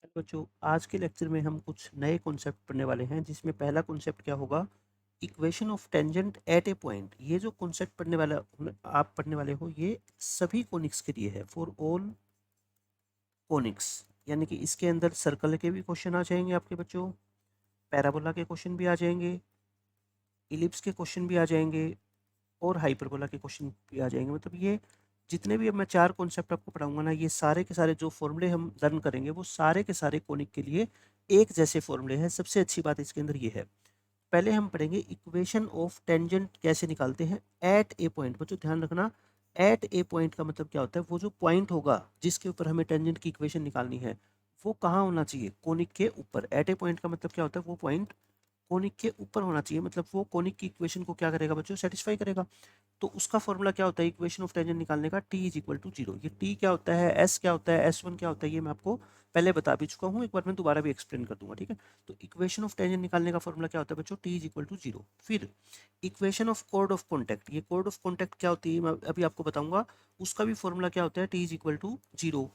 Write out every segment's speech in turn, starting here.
Hello बच्चों, आज के लेक्चर में हम कुछ नए कॉन्सेप्ट पढ़ने वाले हैं जिसमें पहला कॉन्सेप्ट क्या होगा, equation of tangent at a point. ये जो कॉन्सेप्ट आप पढ़ने वाले हो ये सभी कोनिक्स के लिए है, फॉर ऑल कोनिक्स। यानी कि इसके अंदर सर्कल के भी क्वेश्चन आ जाएंगे आपके बच्चों, पैराबोला के क्वेश्चन भी आ जाएंगे, इलिप्स के क्वेश्चन भी आ जाएंगे और हाइपरबोला के क्वेश्चन भी आ जाएंगे। मतलब ये जितने भी अब मैं चार कॉन्सेप्ट आपको पढ़ाऊंगा ना, ये सारे के सारे जो फॉर्मूले हम लर्न करेंगे वो सारे के सारे कोनिक के लिए एक जैसे फॉर्मूले हैं। सबसे अच्छी बात इसके अंदर ये है, पहले हम पढ़ेंगे इक्वेशन ऑफ टेंजेंट कैसे निकालते हैं एट ए पॉइंट। बच्चों ध्यान रखना, एट ए पॉइंट का मतलब क्या होता है, वो जो पॉइंट होगा जिसके ऊपर हमें टेंजेंट की इक्वेशन निकालनी है वो कहाँ होना चाहिए, कोनिक के ऊपर। एट ए पॉइंट का मतलब क्या होता है, वो पॉइंट कोनिक के ऊपर होना चाहिए, मतलब वो कोनिक की इक्वेशन को क्या करेगा बच्चों, सेटिस्फाई करेगा। तो उसका फॉर्मूला क्या होता है इक्वेशन ऑफ टेंजेंट निकालने का, T is equal to zero. ये टी क्या होता है, एस क्या होता है, एस वन क्या होता है, ये मैं आपको पहले बता भी चुका हूँ, एक बार मैं दोबारा भी एक्सप्लेन कर दूंगा, ठीक है। तो इक्वेशन ऑफ टेंजेंट निकालने का फॉर्मूला क्या होता है बच्चों, T is equal to zero. फिर इक्वेशन ऑफ कोड ऑफ कॉन्टैक्ट, ये कोड ऑफ कॉन्टैक्ट क्या होती है मैं अभी आपको बताऊंगा, उसका भी फॉर्मूला क्या होता है, T is equal to zero.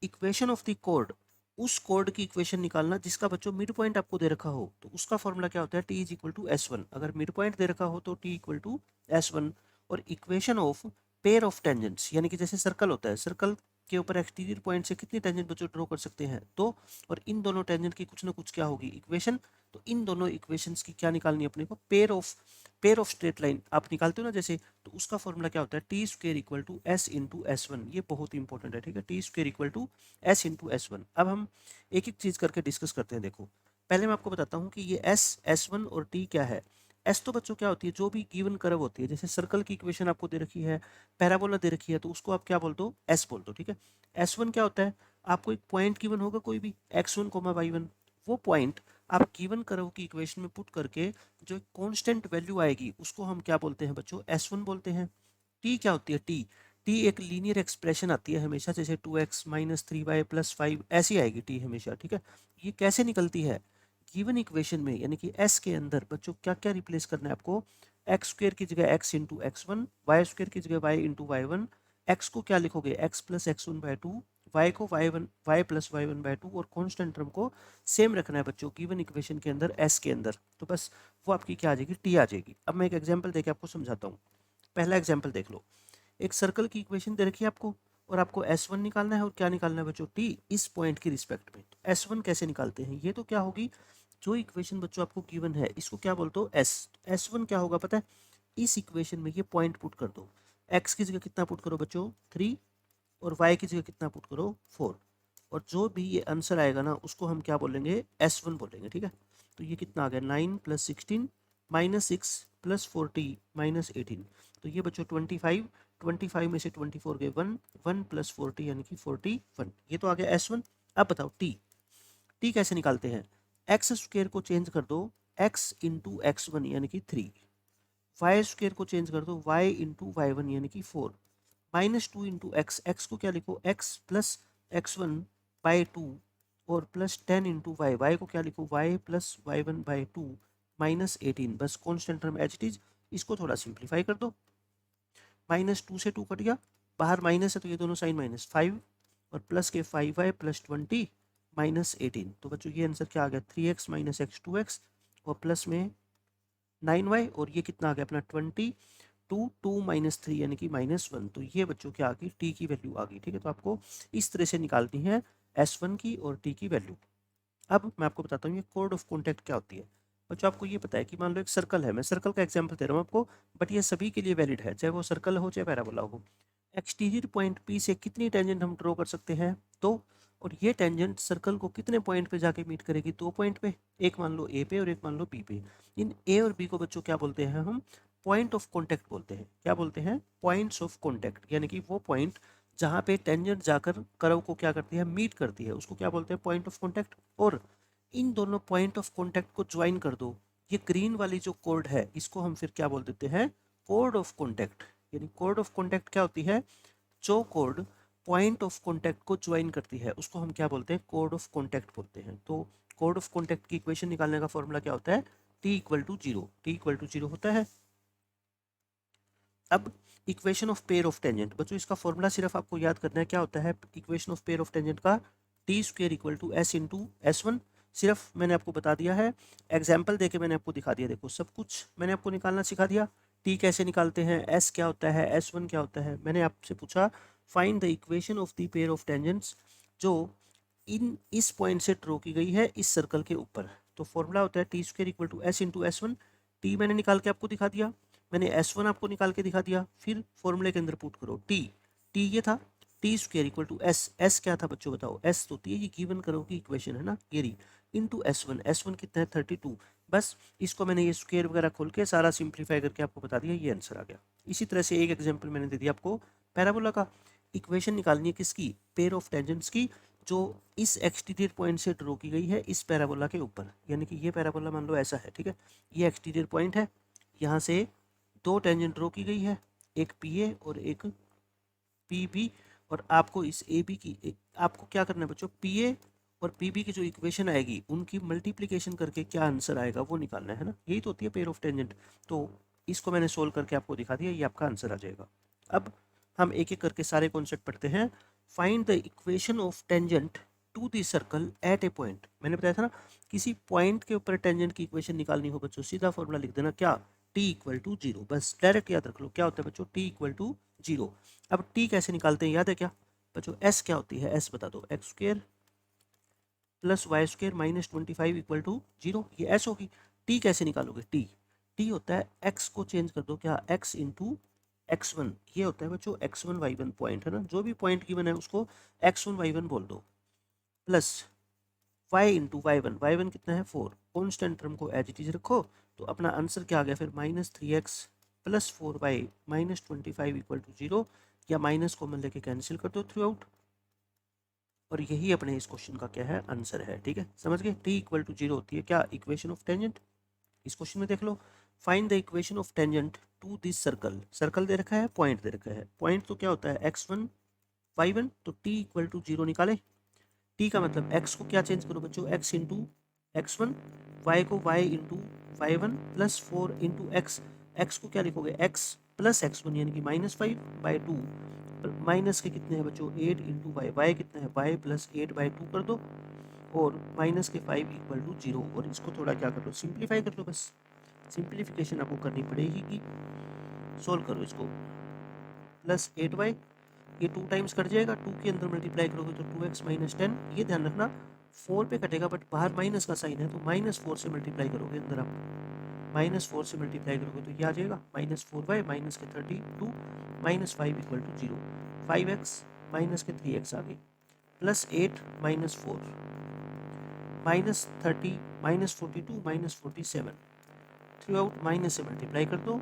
Equation of the कोड, उस कोड की इक्वेशन निकालना जिसका बच्चों मिड पॉइंट आपको दे रखा हो, तो उसका फॉर्मूला क्या होता है, T is equal to S one. अगर मिड पॉइंट दे रखा हो तो T equal to S one. और equation of pair of tangents, यानी कि जैसे सर्कल होता है, सर्कल के ऊपर एक्सटीरियर पॉइंट से कितनी टेंजेंट बच्चों ड्रॉ कर सकते हैं, तो और इन दोनों टेंजेंट की कुछ ना कुछ क्या होगी इक्वेशन। तो इन दोनों इक्वेशंस की क्या निकालनी है अपने को, पेयर ऑफ स्ट्रेट लाइन आप निकालते हो ना जैसे, तो उसका फॉर्मूला क्या होता है, T square equal to S into S one. ये बहुत इंपॉर्टेंट है, ठीक है, T square equal to S into S one. अब हम एक एक चीज करके डिस्कस करते हैं। देखो पहले मैं आपको बताता हूँ कि ये एस वन और टी क्या है। एस तो बच्चों क्या होती है, जो भी गिवन कर्व होती है, जैसे सर्कल की इक्वेशन आपको दे रखी है, पैराबोला दे रखी है, तो उसको आप क्या बोल दो, एस बोल दो, ठीक है। एस वन क्या होता है, आपको एक पॉइंट गिवन होगा कोई भी, X one comma Y one, वो पॉइंट आप गिवन कर्व की इक्वेशन में पुट करके जो कांस्टेंट वैल्यू आएगी उसको हम क्या बोलते हैं बच्चों, एस वन बोलते हैं। टी क्या होती है, टी एक लीनियर एक्सप्रेशन आती है हमेशा, जैसे 2x minus three Y plus five, ऐसी आएगी टी हमेशा, ठीक है। ये कैसे निकलती है, गिवन इक्वेशन में, यानी कि एस के अंदर बच्चों क्या क्या रिप्लेस करना है आपको, एक्स स्क्र की जगह x into x one, y square की जगह y into Y one, x को क्या लिखोगे x plus x one by two, y को y one y plus y one by two, और कॉन्स्टेंट टर्म को सेम रखना है बच्चों गिवन इक्वेशन के अंदर एस के अंदर। तो बस वो आपकी क्या आ जाएगी, टी आ जाएगी। अब मैं एक एग्जाम्पल देके आपको समझाता हूँ। पहला एग्जाम्पल देख लो, एक सर्कल की इक्वेशन दे रखी है आपको और आपको एस वन निकालना है और क्या निकालना है बच्चों, टी इस पॉइंट की रिस्पेक्ट में। तो एस वन कैसे निकालते हैं, ये तो क्या होगी, जो इक्वेशन बच्चों आपको गिवन है इसको क्या बोलते हो, एस। एस वन क्या होगा पता है, इस इक्वेशन में ये पॉइंट पुट कर दो, एक्स की जगह कितना पुट करो बच्चों, थ्री, और वाई की जगह कितना पुट करो, फोर, और जो भी ये आंसर आएगा ना उसको हम क्या बोलेंगे, एस वन बोलेंगे, ठीक है। तो ये कितना आ गया, nine plus sixteen minus six plus forty minus eighteen, तो ये बच्चों ट्वेंटी फाइव, ट्वेंटी फाइव में से ट्वेंटी फोर गए वन, वन प्लस फोर्टी यानी कि फोर्टी वन, ये तो आ गया एस वन। अब बताओ टी, टी कैसे निकालते हैं, एक्स स्क्वेयर को चेंज कर दो एक्स इंटू एक्स वन यानी कि थ्री, वाई स्क्वेयर को चेंज कर दो वाई इंटू वाई वन यानी कि four, minus two into x, x को क्या लिखो x plus x one by two, और plus ten into y, y को क्या लिखो y plus y one by two, minus eighteen, बस constant term as it is. इसको थोड़ा सिंप्लीफाई कर दो, माइनस टू से टू कट गया, बाहर माइनस है तो ये दोनों साइन माइनस फाइव, और प्लस के five Y plus twenty minus eighteen, तो बच्चों ये आंसर क्या आ गया, three X minus X two X, और प्लस में नाइन वाई, और ये कितना आ गया अपना twenty, two two minus three यानी कि माइनस वन। तो ये बच्चों क्या आ गई, टी की वैल्यू आ गई, ठीक है। तो आपको इस तरह से निकालनी है एस वन की और टी की वैल्यू। अब मैं आपको बताता हूँ ये कोड ऑफ कॉन्टैक्ट क्या होती है। बच्चों आपको ये पता है कि मान लो एक सर्कल है, मैं सर्कल का एग्जांपल दे रहा हूँ आपको, बट ये सभी के लिए वैलिड है, चाहे वो सर्कल हो चाहे पैराबोला हो। एक्सटीरियर पॉइंट पी से कितनी टेंजेंट हम ड्रॉ कर सकते हैं, दो, और ये टेंजेंट सर्कल को कितने पॉइंट पे जाके मीट करेगी, दो पॉइंट पे, एक मान लो ए पे और एक मान लो बी पे। इन ए और बी को बच्चों क्या बोलते हैं हम, पॉइंट ऑफ कॉन्टैक्ट बोलते हैं। क्या बोलते हैं, पॉइंट्स ऑफ कॉन्टैक्ट, यानी कि वो पॉइंट जहाँ पे टेंजेंट जाकर कर्व को क्या करती है, मीट करती है, उसको क्या बोलते हैं, पॉइंट ऑफ कॉन्टैक्ट। और इन दोनों पॉइंट ऑफ कॉन्टैक्ट को ज्वाइन कर दो, ये ग्रीन वाली जो कोड है इसको हम फिर क्या बोल देते हैं, कोड ऑफ कॉन्टैक्ट। यानी कोड ऑफ कॉन्टैक्ट क्या होती है, जो कोड पॉइंट ऑफ कॉन्टैक्ट को ज्वाइन करती है उसको हम क्या बोलते हैं, कोड ऑफ कॉन्टैक्ट बोलते हैं। तो कोड ऑफ कॉन्टैक्ट की इक्वेशन निकालने का फॉर्मूला क्या होता है, T equal to zero, T equal to zero होता है। अब equation of pair of tangent, बच्चों इसका फॉर्मूला सिर्फ आपको याद करना है, क्या होता है equation of pair of tangent का, T square equal to S into S one. सिर्फ मैंने आपको बता दिया है, एग्जाम्पल देके मैंने आपको दिखा दिया। देखो सब कुछ मैंने आपको निकालना सिखा दिया। टी कैसे निकालते हैं, एस क्या होता है, एस वन क्या होता है। मैंने आपसे पूछा find the equation of the pair of tangents जो इस पॉइंट से ड्रॉ की गई है इस सर्कल के ऊपर। तो फॉर्मूला होता है T square equal to S into S one. T मैंने निकाल के आपको दिखा दिया, मैंने एस वन आपको निकाल के दिखा दिया। फिर फॉर्मूले के अंदर पुट करो टी, टी ये था T square equal to S, S क्या था बच्चों बताओ, एस तो होती है ये गिवन करो की इक्वेशन है ना ये रही, into S one, S one कितना है 32। बस इसको मैंने ये स्क्वेयर वगैरह खोल के सारा सिंप्लीफाई करके आपको बता दिया, ये आंसर आ गया। इसी तरह से एक एग्जाम्पल मैंने दे दिया आपको पैराबोला का। इक्वेशन निकालनी है किसकी, पेयर ऑफ टेंजेंट्स की, जो इस एक्सटीरियर पॉइंट से ड्रॉ की गई है इस पैराबोला के ऊपर। यानी कि ये पैराबोला मान लो ऐसा है, ठीक है, ये एक्सटीरियर पॉइंट है, यहाँ से दो टेंजेंट ड्रॉ की गई है, एक पी ए और एक पी बी। और आपको इस ए बी की आपको क्या करना है बच्चों, पी ए और पी बी की जो इक्वेशन आएगी उनकी मल्टीप्लिकेशन करके क्या आंसर आएगा वो निकालना है ना, यही तो होती है पेयर ऑफ टेंजेंट। तो इसको मैंने सोल्व करके आपको दिखा दिया, ये आपका आंसर आ जाएगा। अब हम एक एक करके सारे कॉन्सेप्ट पढ़ते हैं। Find the equation of tangent to the circle at a point. मैंने बताया था ना, किसी पॉइंट के ऊपर टेंजेंट की इक्वेशन निकालनी हो बच्चों, सीधा फॉर्मूला लिख देना, क्या, टी इक्वल टू जीरो। बस डायरेक्ट याद रख लो क्या होता है बच्चों, टी इक्वल टू जीरो। अब टी कैसे निकालते हैं याद है क्या बच्चों, एस क्या होती है, एस बता दो, X square plus Y square minus 25 equal to zero, ये एस होगी। टी कैसे निकालोगे, टी, टी होता है एक्स को चेंज कर दो, क्या, एक्स इंटू एक्स वन, ये होता है बच्चों X one Y one point है ना, जो भी पॉइंट गिवन है उसको एक्स वन वाई वन बोल दो, plus Y into Y one कितना है 4, कॉन्स्टेंट टर्म को एज इट इज रखो। तो अपना आंसर क्या आ गया फिर, minus 3x plus 4y minus 25 equal to zero, या माइनस कॉमन लेके कैंसिल कर दो थ्रू आउट, और यही अपने इस क्वेश्चन का क्या है आंसर है। ठीक है, समझ गए, टी इक्वल टू जीरो होती है क्या, इक्वेशन ऑफ टेंजेंट। इस क्वेश्चन में देख लो, find the equation of tangent to this circle, circle दे रखा है, पॉइंट दे रखा है, पॉइंट तो क्या होता है x1 y1, तो t इक्वल टू जीरो निकाले। t का मतलब x को क्या चेंज करो बच्चों, x into x one, Y को y into Y one plus 4 into x, x को क्या लिखोगे x प्लस एक्स वन यानी कि माइनस 5 बाई टू, माइनस के कितने हैं बच्चों 8 इंटू वाई, वाई कितना है y प्लस 8 बाई टू कर दो, और माइनस के 5 इक्वल टू जीरो। और इसको थोड़ा क्या कर लो, सिंप्लीफाई कर लो, बस सिंप्लीफिकेशन आपको करनी पड़ेगी कि सोल्व करो इसको, प्लस 8y, ये 2 टाइम्स कट जाएगा, 2 के अंदर मल्टीप्लाई करोगे तो 2x माइनस 10, ये ध्यान रखना 4 पे कटेगा बट बाहर माइनस का साइन है, तो माइनस 4 से मल्टीप्लाई करोगे, अंदर आप माइनस 4 से मल्टीप्लाई करोगे तो ये आ जाएगा माइनस 4y माइनस के 32 minus 5 equal to zero, 5x minus के 3x आ गई, plus 8 minus 4 minus 30 minus 42 minus 47, throughout minus से मल्टीप्लाई कर दो।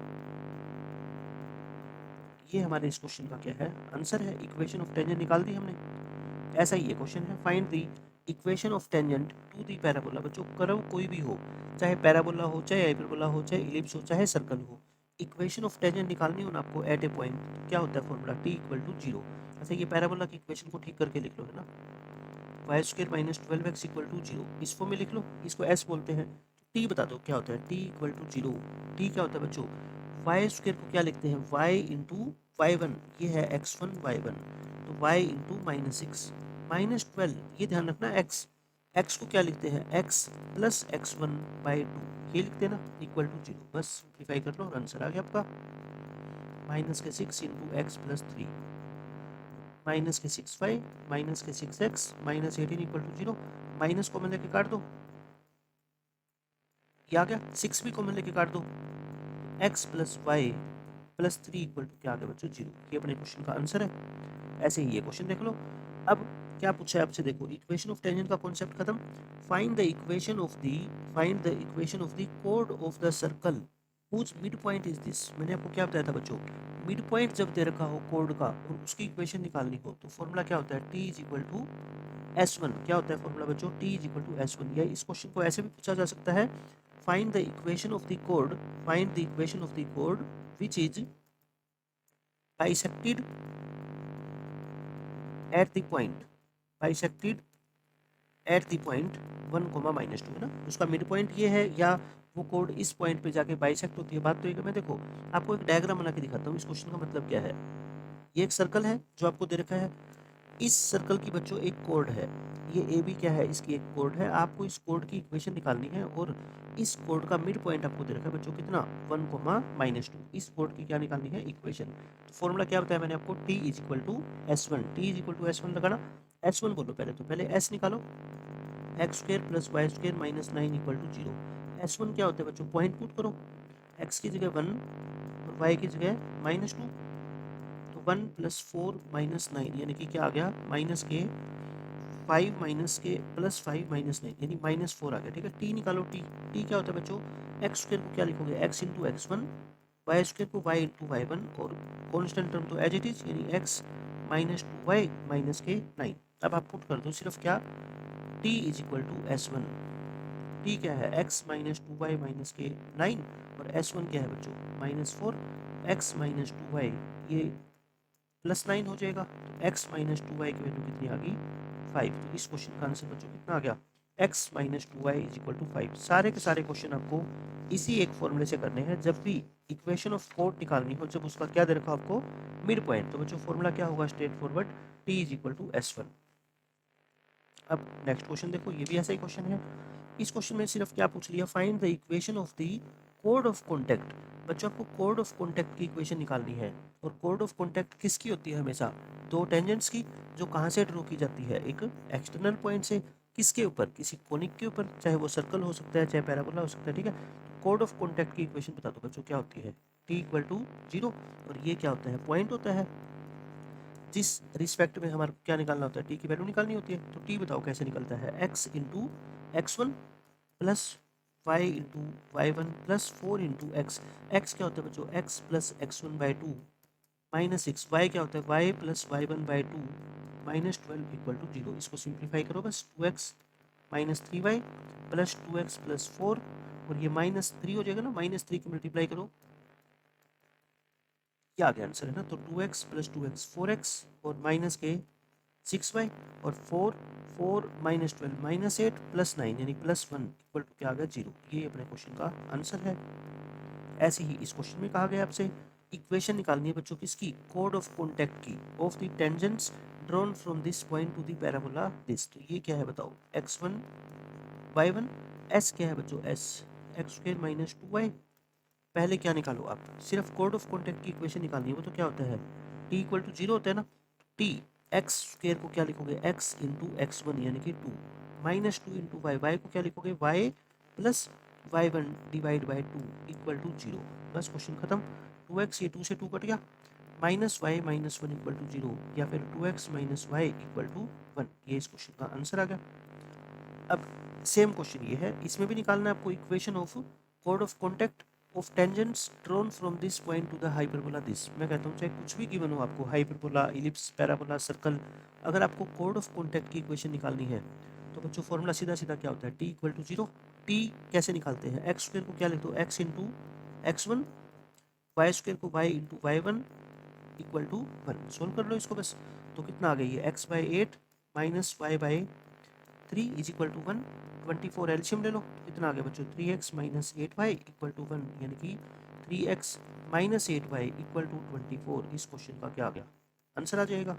ये हमारे इस क्वेश्चन का क्या है आंसर है, इक्वेशन ऑफ टेंजेंट निकाल दी हमने। ऐसा ही ये क्वेश्चन है, find the equation of tangent to the parabola. बच्चों कर्व कोई भी हो, चाहे पैराबोला हो, चाहे हाइपरबोला हो, चाहे इलिप्स हो, चाहे सर्कल हो, इक्वेशन ऑफ टेंजेंट निकालनी हो ना आपको एट ए पॉइंट, क्या होता है formula, T equal to zero. अच्छा ये पैराबोला की इक्वेशन को ठीक करके लिख लो है ना, Y square minus 12x equal to zero, इस फॉर्म में लिख लो, इसको एस बोलते हैं। टी बता दो क्या होता है, T equal to zero, T क्या होता है बच्चों, वाई स्क्र को क्या लिखते हैं, वाई इंटू वाई वन, ये है एक्स वन वाई वन, तो वाई इंटू माइनस 6 माइनस 12, ये ध्यान रखना एक्स, एक्स को क्या लिखते हैं, x plus x one by to, ये लिखते हैं ना, इक्वल टू जीरो। बस सिंप्लीफाई कर लो और आंसर आ गया आपका, माइनस के 6 इंटू एक्स प्लस 3 माइनस के 6y माइनस के 6x minus 18 equal to zero, minus common लेके काट दो, ये आ गया, 6 भी कॉमन लेके काट दो, x plus Y plus 3 equal to क्या आ गया बच्चों, जीरो। ये अपने क्वेश्चन का आंसर है। ऐसे ही ये क्वेश्चन देख लो। अब क्या पूछा है आपसे, देखो इक्वेशन ऑफ टेंजेंट का कॉन्सेप्ट खत्म। Find the equation of the कोड of the circle whose mid point is this. मैंने आपको क्या बताया था बच्चों, मिड पॉइंट जब दे रखा हो कोड का और उसकी इक्वेशन निकालनी हो तो फॉर्मूला क्या होता है, T is equal to S one. क्या होता है फॉर्मूला बच्चों, T is equal to S one. या इस क्वेश्चन को ऐसे भी पूछा जा सकता है, find the equation of the code, find the equation of the code which is bisected eight the point, bisected eight the point 1 comma minus 2 है ना, उसका मिड पॉइंट ये है, या वो कोड इस पॉइंट पे जाके बाइसेक्ट होती है। बात तो एक मैं देखो आपको एक डायग्राम बना के दिखाता हूँ, इस क्वेश्चन का मतलब क्या है। ये एक सर्कल है जो आपको दे रखा है, इस सर्कल की बच्चों एक कोड है, ये ए बी क्या है, इसकी एक कोड है, आपको इस कोड की इक्वेशन निकालनी है और इस कोड का मिड पॉइंट आपको दे रखा है बच्चों कितना 1,-2। इस कोड की क्या निकालनी है इक्वेशन। तो फॉर्मूला क्या बताया मैंने आपको, t is equal to S1, t is equal to S1 लगाना। S1 बोलो पहले, तो पहले S निकालो, X square plus Y square minus 9 equal to 0। S1 क्या होता है बच्चों, पॉइंट पुट करो, x की जगह 1 और y की जगह -2, तो 1 + 4 - 9 यानी कि क्या आ गया, माइनस के 5 माइनस के प्लस 5 माइनस 9 यानी -4 आ गया। ठीक है, t निकालो, t क्या होता है बच्चों, एक्स स्क्र को क्या लिखोगे, x into x1, Y square को y इंटू y1 और कॉन्स्टेंट टर्म तो एज इट इज यानी x -2y माइनस के 9। अब आप पुट कर दो सिर्फ क्या, t is equal to S1, t क्या है x -2y माइनस के 9 और S1 क्या है बच्चों -4, x -2y ये +9 हो जाएगा, तो x -2y की वैल्यू कितनी आ गई 5। तो इस क्वेश्चन का आंसर बच्चों कितना आ गया, x -2y = 5। सारे के सारे क्वेश्चन आपको इसी एक फॉर्मूले से करने हैं। जब भी इक्वेशन ऑफ कोड निकालनी हो, जब उसका क्या दे रखा आपको, मिड पॉइंट, तो बच्चों फॉर्मूला क्या होगा, स्ट्रेट फॉरवर्ड t = S1। अब नेक्स्ट क्वेश्चन देखो, ये भी ऐसा ही क्वेश्चन है। इस क्वेश्चन में सिर्फ क्या पूछ लिया, find the equation of the कोड ऑफ कॉन्टैक्ट। बच्चों आपको कोड ऑफ कॉन्टैक्ट की इक्वेशन निकालनी है। और कोड ऑफ कॉन्टैक्ट किसकी होती है, हमेशा दो टेंजेंट्स की, जो कहाँ से ड्रॉ की जाती है, एक एक्सटर्नल पॉइंट से, किसके ऊपर, किसी कोनिक के ऊपर, चाहे वो सर्कल हो सकता है चाहे पैराबोला हो सकता है। ठीक है, कोड ऑफ कॉन्टैक्ट की इक्वेशन बता दो बच्चों, क्या होती है, t = 0 और ये क्या होता है, पॉइंट होता है, जिस रिस्पेक्ट में हमारे क्या निकालना होता है, टी की वैल्यू निकालनी होती है। तो टी बताओ कैसे निकलता है, x into x1 plus Y into y1 plus 4 into x. X क्या होता है बच्चों, x प्लस x1/2 -6, y क्या होता है, y plus y1/2 -12 equal to 0। इसको सिंप्लीफाई करो बस, 2x -3y plus 2x plus 4 और ये -3 हो जाएगा ना, -3 की मल्टीप्लाई करो, क्या आ गया आंसर है ना। तो 2x प्लस 2x 4x और माइनस के 6y और 4 -12 -8 प्लस 9 यानी +1 इक्वल टू क्या आ गया 0। ये अपने क्वेश्चन का आंसर है। ऐसे ही इस क्वेश्चन में कहा गया आपसे इक्वेशन निकालनी है बच्चों किसकी, कोड ऑफ कॉन्टैक्ट की, of the tangents drawn from this point two the parabola this. तो ये क्या है बताओ, x1 y1, s क्या है बच्चों, s x² -2y। पहले क्या निकालो आप, सिर्फ कोड ऑफ कॉन्टैक्ट की इक्वेशन निकालनी है, वो तो क्या होता है, t = 0 होता है ना। t x² को क्या लिखोगे, x इंटू x1 यानी कि 2 -2 इंटू वाई, वाई को क्या लिखोगे, y plus y1 divide by 2 equal to 0। बस क्वेश्चन खत्म। 2x, ये 2 से 2 कट गया, -y -1 इक्वल टू 0 या फिर 2x - y इक्वल टू 1। ये इस क्वेश्चन का आंसर आ गया। अब सेम क्वेश्चन ये है, इसमें भी निकालना है आपको इक्वेशन ऑफ कोड of contact of tangents drawn from this point two the hyperbola this. मैं कहता हूँ चाहे कुछ भी गिवन हो आपको, हाइपरबोला, इलिप्स, पैराबोला, सर्कल, अगर आपको कोड ऑफ कॉन्टैक्ट की इक्वेशन निकालनी है तो बच्चों फॉर्मूला सीधा सीधा क्या होता है, t = 0। t कैसे निकालते हैं, x² को क्या लिख दो, x इंटू x1, y² को y into y1 equal to 1। Solve कर लो इसको बस, तो कितना आ गई है, x/8 minus y/3 is equal to 1। 24 LCM ले लो, कितना आ गया बच्चों, 3x - 8y इक्वल टू 1 यानी कि 3x - 8y इक्वल टू 24। इस क्वेश्चन का क्या आ गया, आंसर आ जाएगा।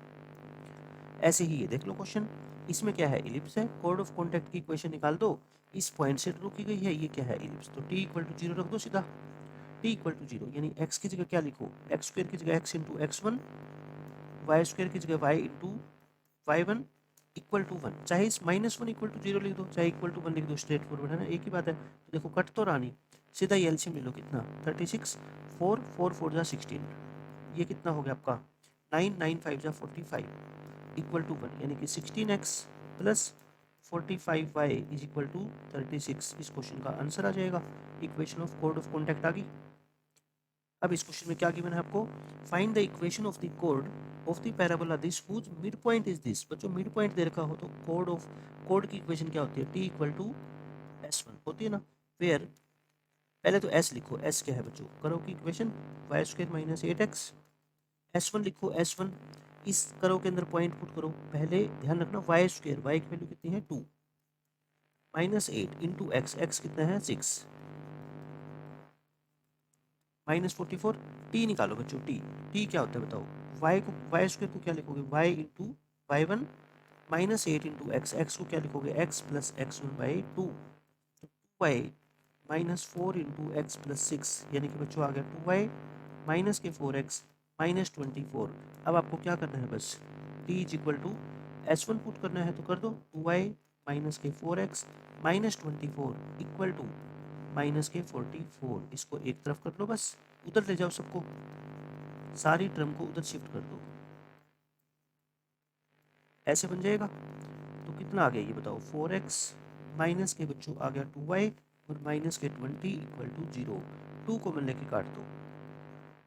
ऐसे ही ये देख लो क्वेश्चन, इसमें क्या है, इलिप्स है, कोड ऑफ कॉन्टैक्ट की इक्वेशन निकाल दो, इस पॉइंट से ड्रॉ की गई है, ये क्या है, इलिप्स। तो t = 0 रख दो सीधा, t = 0 यानी x की जगह क्या लिखो, x² की जगह x इंटू x1, y² की जगह y into y1 equal to 1। चाहे इस -1 इक्वल टू 0 लिख दो, चाहे इक्वल टू 1 लिख दो, स्ट्रेट फॉरवर्ड है ना, एक ही बात है। तो देखो कट तो रानी, सीधा ये एलसीएम ले लो, कितना 36, 4 4 4 जा 16, ये कितना हो गया आपका 9 9 5 जा 45 इक्वल टू 1 यानी कि 16x plus 45y is equal to 36। इस क्वेश्चन का आंसर आ जाएगा। इक्वेशन ऑफ कोड ऑफ कॉन्टैक्ट आ गई। अब इस क्वेश्चन में क्या गिवन है आपको, find the equation of the कोड of the parabola this whose mid point is this. बच्चों मिड पॉइंट दे रखा हो तो कोड की इक्वेशन क्या होती है, t = S1 होती है ना। वेयर पहले तो s लिखो, s क्या है बच्चों, करो की इक्वेशन, y² - 8x। S1 लिखो, S1 इस करो के अंदर पॉइंट पुट करो, पहले ध्यान रखना y² y की वैल्यू कितनी है 2 -8 इंटू x, x कितना है 6 -44। t निकालो बच्चों, t क्या होता है बताओ, y² को क्या लिखोगे, y into y1 minus 8 into x, x को क्या लिखोगे x plus x one by two, two Y minus 4 into X plus six, यानी कि बच्चों आ गया 2y माइनस के 4x माइनस 24। अब आपको क्या करना है, बस t is equal to s1 put करना है तो कर दो, 2y माइनस के 4x minus 24 equal to minus के 44। इसको एक तरफ कर लो, बस उधर ले जाओ सबको, सारी टर्म को उधर शिफ्ट कर दो, ऐसे बन जाएगा। तो कितना आ गया ये बताओ, 4x माइनस के बच्चों आ गया 2y और माइनस के 20 इक्वल टू 0। 2 को मिलने की काट दो,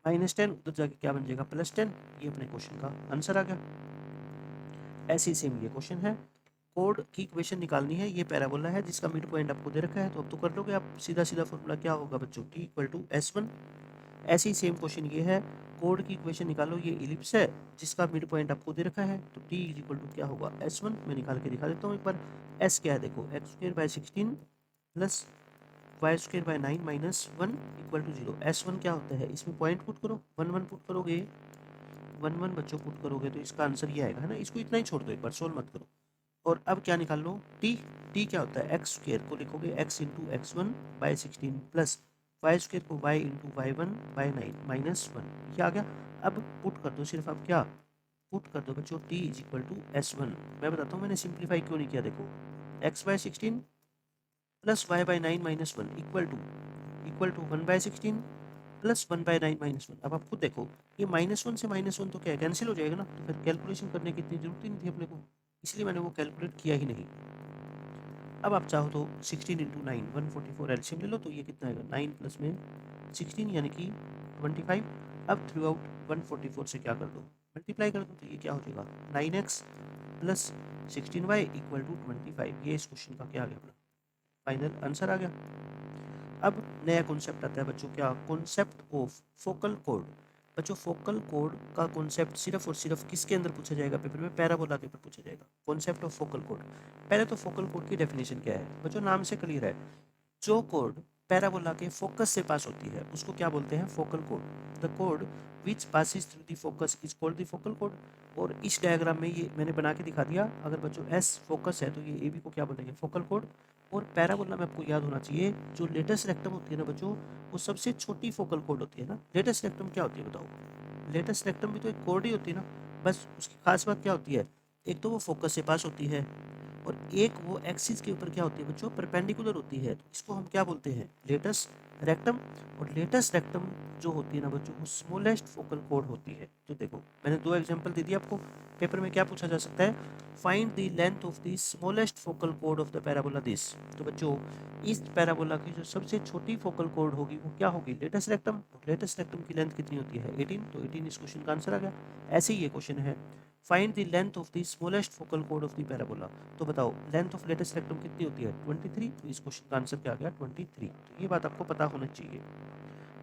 -10 उधर जाके क्या बन जाएगा +10। ये अपने क्वेश्चन का आंसर आ गया। ऐसे ही सेम ये क्वेश्चन है, कोड की इक्वेशन निकालनी है, ये पैराबोला है जिसका मिड पॉइंट आपको दे रखा है, तो अब तो कर लोगे आप, सीधा सीधा फॉर्मूला क्या होगा बच्चों, t इक्वल टू S1। ऐसे ही सेम क्वेश्चन ये है, कोड की इक्वेशन निकालो, ये इलिप्स है जिसका मिड पॉइंट आपको दे रखा है, तो t इज इक्वल टू क्या होगा S1। मैं निकाल के दिखा देता हूँ एक बार। S क्या है देखो, x² / 16 plus y² / 9 minus 1 equal to 0। S1 क्या होता है, इसमें पॉइंट पुट करो, 1 1 पुट करोगे, 1 1 बच्चों पुट करोगे तो इसका आंसर ये आएगा, है ना। इसको इतना ही छोड़ दो, एक बार सोल्व मत करो। और अब क्या निकाल लो, टी क्या होता है, x² को लिखोगे x into x1 by 16 plus y² को y into y1 by 9 minus 1, ये आ गया। अब पुट कर दो, सिर्फ आप क्या पुट कर दो बच्चों, t is equal to S1। मैं बताता हूँ मैंने सिंप्लीफाई क्यों नहीं किया, देखो x/16 plus y/9 minus 1 equal to 1/16 plus 1/9 minus 1। अब आप खुद देखो, ये -1 से -1 तो क्या है, कैंसिल हो जाएगा ना, तो फिर कैलकुलेशन करने की इतनी जरूरत ही नहीं थी अपने को, इसलिए मैंने वो कैलकुलेट किया ही नहीं। अब आप चाहो तो 16 इंटू 9 144 एलसीएम ले लो, तो ये कितना आएगा 9 प्लस में 16 यानी कि 25। अब थ्रू आउट 144 से क्या कर दो, मल्टीप्लाई कर दो, तो ये क्या हो जाएगा 9x plus 16y equal to 25। ये इस क्वेश्चन का क्या आ गया अपना फाइनल आंसर आ गया। अब नया कॉन्सेप्ट आता है बच्चों, क्या, कॉन्सेप्ट ऑफ फोकल कोड। बच्चों फोकल कोड का कॉन्सेप्ट सिर्फ और सिर्फ किसके अंदर पूछा जाएगा पेपर में, पैराबोला के ऊपर पूछा जाएगा, कॉन्सेप्ट ऑफ फोकल कोड। पहले तो फोकल कोड की डेफिनेशन क्या है बच्चों, नाम से क्लियर है, जो कोड पैराबोला के फोकस से पास होती है उसको क्या बोलते हैं, focal code. The code which passes through the focus is called the focal code. और इस डायग्राम में ये मैंने बना के दिखा दिया, अगर बच्चों एस फोकस है तो ये ए बी को क्या बोलेंगे, फोकल कोड। और पैराबोला में आपको याद होना चाहिए, जो लेटेस्ट रेक्टम होती है ना बच्चों, वो सबसे छोटी फोकल कोड होती है ना। लेटेस्ट रेक्टम क्या होती है बताओ, लेटेस्ट रेक्टम भी तो एक कोड ही होती है ना, बस उसकी खास बात क्या होती है, एक तो वो फोकस से पास होती है, और एक वो एक्सिस के ऊपर क्या होती है बच्चों, परपेंडिकुलर होती है, तो इसको हम क्या बोलते हैं, लेटेस्ट रेक्टम। और लेटेस्ट रेक्टम जो होती है ना बच्चों, वो स्मॉलेस्ट फोकल कोड होती है। तो देखो मैंने 2 एग्जांपल दे दिया आपको, पेपर में क्या पूछा जा सकता है, find the length of the smallest focal code of the parabola this. तो बच्चों इस पैराबोला की जो सबसे छोटी फोकल कोड होगी वो क्या होगी, लेटेस्ट रेक्टम। लेटेस्ट रेक्टम की लेंथ कितनी होती है 18, तो 18 इस क्वेश्चन का आंसर आ गया। ऐसे ही ये क्वेश्चन है, find the length of the smallest focal code of the parabola. तो बताओ लेंथ ऑफ लेटेस्ट रेक्टम कितनी होती है 23, तो इस क्वेश्चन का आंसर क्या आ गया 23। तो ये बात आपको पता होना चाहिए।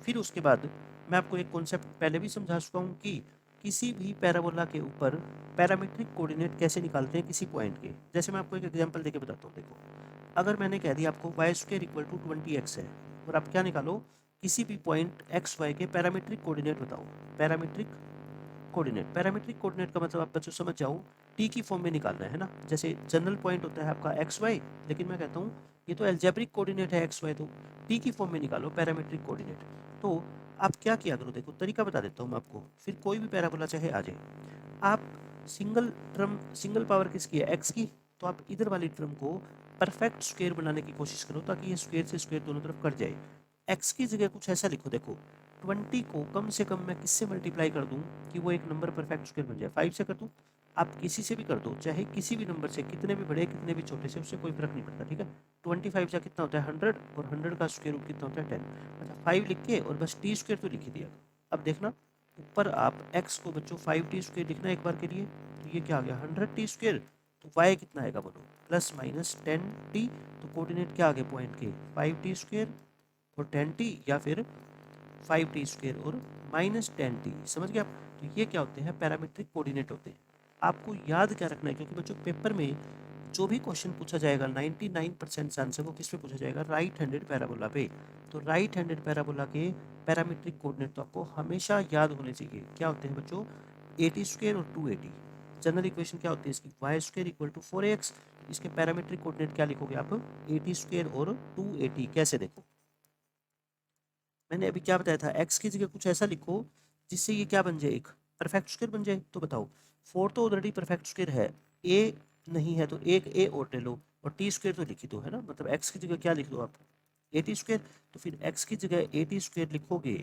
फिर उसके बाद मैं आपको एक कॉन्सेप्ट पहले भी समझा चुका हूँ कि किसी भी पैराबोला के ऊपर पैरामीट्रिक कोऑर्डिनेट कैसे निकालते हैं किसी पॉइंट के। जैसे मैं आपको एक एग्जांपल देके बताता हूँ, देखो अगर मैंने कह दिया आपको y² इक्वल टू 20x है, और आप क्या निकालो, किसी भी पॉइंट एक्स वाई के पैरामीट्रिक कोऑर्डिनेट बताओ। पैरामीट्रिक कोऑर्डिनेट, पैरामीट्रिक कोऑर्डिनेट का मतलब आप बच्चों समझ जाओ, टी की फॉर्म में निकालना है ना। जैसे जनरल पॉइंट होता है आपका एक्स वाई, लेकिन मैं कहता हूँ ये तो एल्जेब्रिक कोऑर्डिनेट है एक्स वाई, तो टी की फॉर्म में निकालो पैरामीट्रिक कोऑर्डिनेट। तो आप क्या किया करो, देखो तरीका बता देता हूँ मैं आपको, फिर कोई भी पैराबोला चाहे आ जाए, आप सिंगल टर्म, सिंगल पावर किसकी है एक्स की, तो आप इधर वाली टर्म को परफेक्ट स्क्वायर बनाने की कोशिश करो, ताकि ये स्क्वायर से स्क्वायर दोनों तरफ कट जाए। एक्स की जगह कुछ ऐसा लिखो, देखो 20 को कम से कम मैं किससे मल्टीप्लाई कर दूं कि वो एक नंबर परफेक्ट स्क्वायर बन जाए, 5 से कर दूं। आप किसी से भी कर दो, चाहे किसी भी नंबर से, कितने भी बड़े कितने भी छोटे से, उससे कोई फर्क नहीं पड़ता, ठीक है। 25 का कितना होता है 100, और 100 का स्क्वायर रूट कितना होता है 10। अच्छा 5 लिख के और बस टी स्क्वायर तो लिख ही दिया। अब देखना ऊपर आप x को बच्चों 5t² लिखना है एक बार के लिए, तो ये क्या आ गया 100t²। तो y कितना आएगा बोलो, प्लस माइनस 10t। तो कोऑर्डिनेट क्या आ गए पॉइंट के, 5t² और 10t, या फिर 5t² और माइनस 10t। समझ गए आप। तो ये क्या होते हैं, पैरामीट्रिक कोऑर्डिनेट होते हैं। आपको याद क्या रखना है, क्योंकि बच्चों पेपर में जो भी क्वेश्चन पूछा जाएगा 99% आंसर वो किस पे पूछा जाएगा, राइट हैंडेड पैराबोला पे। तो राइट हैंडेड पैराबोला के पैरामीट्रिक कोऑर्डिनेट तो आपको हमेशा याद होने चाहिए। क्या होते हैं बच्चों, 80² और 280। जनरल इक्वेशन क्या होती है इसकी, Y square equal to 4ax। इसके पैरामीट्रिक कोऑर्डिनेट क्या लिखोगे आप, 80 स्क्वायर और 280। कैसे, देखो मैंने अभी क्या बताया था, एक्स की जगह कुछ ऐसा लिखो जिससे ये क्या बन जाए, एक परफेक्ट स्क्वायर बन जाए। तो बताओ 4 तो ऑलरेडी परफेक्ट स्क्वायर है, ए नहीं है तो एक ए और ले लो, और टी स्क्वायर तो लिखी दो है ना, मतलब एक्स की जगह क्या लिख दो आप, 80 स्क्वायर। तो फिर एक्स की जगह 80 स्क्वायर लिखोगे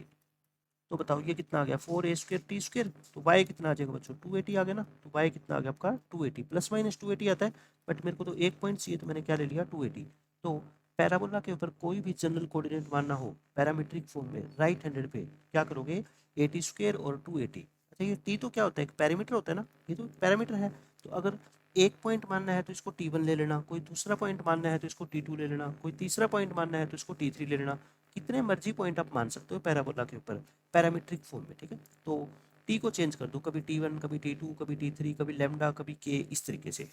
तो बताओ ये कितना आ गया, 4a स्क्वायर टी स्क्वायर। तो y कितना आ जाएगा बच्चों, 280 आ गया ना। तो y कितना आ गया आपका 280, प्लस माइनस 280 आता है, बट मेरे को तो एक पॉइंट चाहिए तो मैंने क्या ले लिया 280। तो पैराबोला के ऊपर कोई भी जनरल कोऑर्डिनेट मानना हो पैरामीट्रिक फॉर्म में, राइट हैंडेड पे क्या करोगे, 80 स्क्वायर और 280। अच्छा ये टी तो क्या होता है, एक पैरामीटर होता है ना, ये तो पैरामीटर है। तो अगर एक पॉइंट मानना है तो इसको T1 ले लेना, कोई दूसरा पॉइंट मानना है तो इसको T2 ले लेना, कोई तीसरा पॉइंट मानना है तो इसको T3 ले लेना। कितने मर्जी पॉइंट आप मान सकते हो पैराबोला के ऊपर पैरामीट्रिक फॉर्म में, ठीक है। तो टी को चेंज कर दो, कभी T1 कभी T2 कभी T3 कभी लैम्डा कभी के, इस तरीके से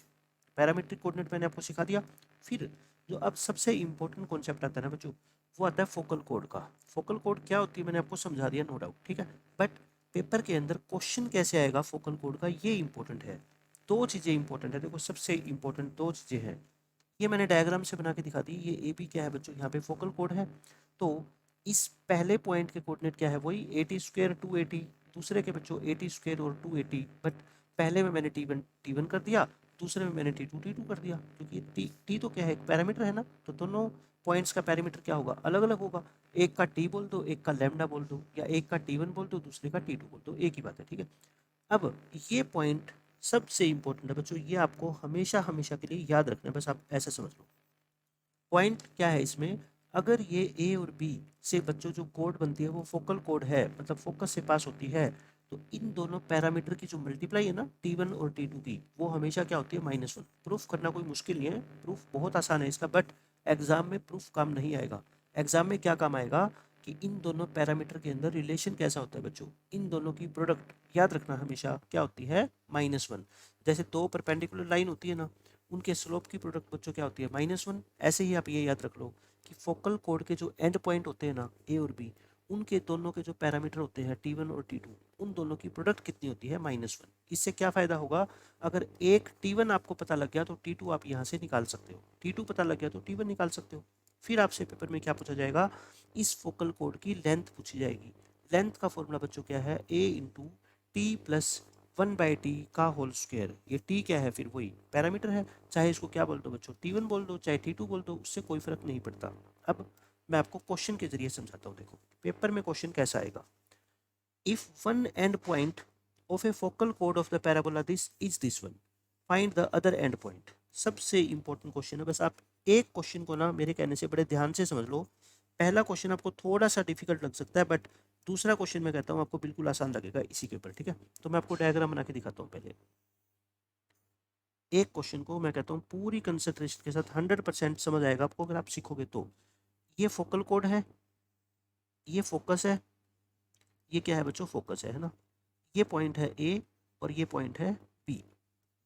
पैरामीट्रिक कोऑर्डिनेट मैंने आपको सिखा दिया। फिर जो अब सबसे इंपॉर्टेंट कॉन्सेप्ट आता है ना बच्चों, वो आता है फोकल कोड का। फोकल कोड क्या होती है मैंने आपको समझा दिया, नो डाउट, ठीक है। बट पेपर के अंदर क्वेश्चन कैसे आएगा फोकल कोड का, ये इंपॉर्टेंट है। दो चीज़ें इंपॉर्टेंट है, देखो सबसे इंपॉर्टेंट दो चीज़ें हैं, ये मैंने डायग्राम से बना के दिखा दी। ये ए बी क्या है बच्चों, यहाँ पे फोकल कोड है। तो इस पहले पॉइंट के कोऑर्डिनेट क्या है, वही 80 स्क्वायर 280, दूसरे के बच्चों 80 स्क्वायर और 280। बट पहले में मैंने टी वन कर दिया, दूसरे में मैंने टी टू कर दिया, क्योंकि टी तो क्या है, एक पैरामीटर है ना। तो दोनों पॉइंट्स का पैरामीटर क्या होगा, अलग अलग होगा। एक का टी बोल दो, एक का लैम्डा बोल दो, या एक का T1 बोल दो, दूसरे का T2 बोल दो, एक ही बात है, ठीक है। अब ये पॉइंट सबसे इंपॉर्टेंट है बच्चों, ये आपको हमेशा हमेशा के लिए याद रखना है, बस आप ऐसा समझ लो। पॉइंट क्या है इसमें, अगर ये ए और बी से बच्चों जो कोड बनती है वो फोकल कोड है, मतलब फोकस से पास होती है, तो इन दोनों पैरामीटर की जो मल्टीप्लाई है ना T1 और T2 की, वो हमेशा क्या होती है -1। प्रूफ करना कोई मुश्किल नहीं है, प्रूफ बहुत आसान है इसका, बट एग्जाम में प्रूफ काम नहीं आएगा। एग्जाम में क्या काम आएगा कि इन दोनों पैरामीटर के अंदर रिलेशन कैसा होता है बच्चों, इन दोनों की प्रोडक्ट याद रखना हमेशा क्या होती है, -1। जैसे दो परपेंडिकुलर लाइन होती है ना, उनके स्लोप की प्रोडक्ट बच्चों क्या होती है, -1। ऐसे ही आप ये याद रख लो कि फोकल कोड के जो एंड पॉइंट होते हैं ना ए और बी, उनके दोनों के जो पैरामीटर होते हैं T1 और T2, उन दोनों की प्रोडक्ट कितनी होती है, -1। इससे क्या फ़ायदा होगा, अगर एक T1 आपको पता लग गया तो T2 आप यहाँ से निकाल सकते हो, T2 पता लग गया तो T1 निकाल सकते हो। फिर आपसे पेपर में क्या पूछा जाएगा, इस फोकल कोड की लेंथ पूछी जाएगी। लेंथ का फॉर्मूला बच्चों क्या है, a into T plus 1/t का होल स्क्वायर। ये t क्या है, फिर वही पैरामीटर है, चाहे इसको क्या बोल दो बच्चों, T1 बोल दो चाहे T2 बोल दो, उससे कोई फर्क नहीं पड़ता। अब मैं आपको क्वेश्चन के जरिए समझाता हूँ, देखो पेपर में क्वेश्चन कैसा आएगा। If one and point of A focal code of the parabola this is this one, find the other and point. सबसे इंपॉर्टेंट क्वेश्चन है, बस आप एक क्वेश्चन को ना मेरे कहने से बड़े ध्यान से समझ लो। पहला क्वेश्चन आपको थोड़ा सा डिफिकल्ट लग सकता है, बट दूसरा क्वेश्चन मैं कहता हूँ आपको बिल्कुल आसान लगेगा इसी के ऊपर, ठीक है। तो मैं आपको डायग्राम बना के दिखाता हूँ पहले। एक क्वेश्चन को मैं कहता हूँ पूरी कंसंट्रेशन के साथ 100% समझ आएगा आपको अगर आप सीखोगे तो। ये फोकल कोड है, ये फोकस है, ये क्या है बच्चों, फोकस है ना। ये पॉइंट है ए और ये पॉइंट है बी।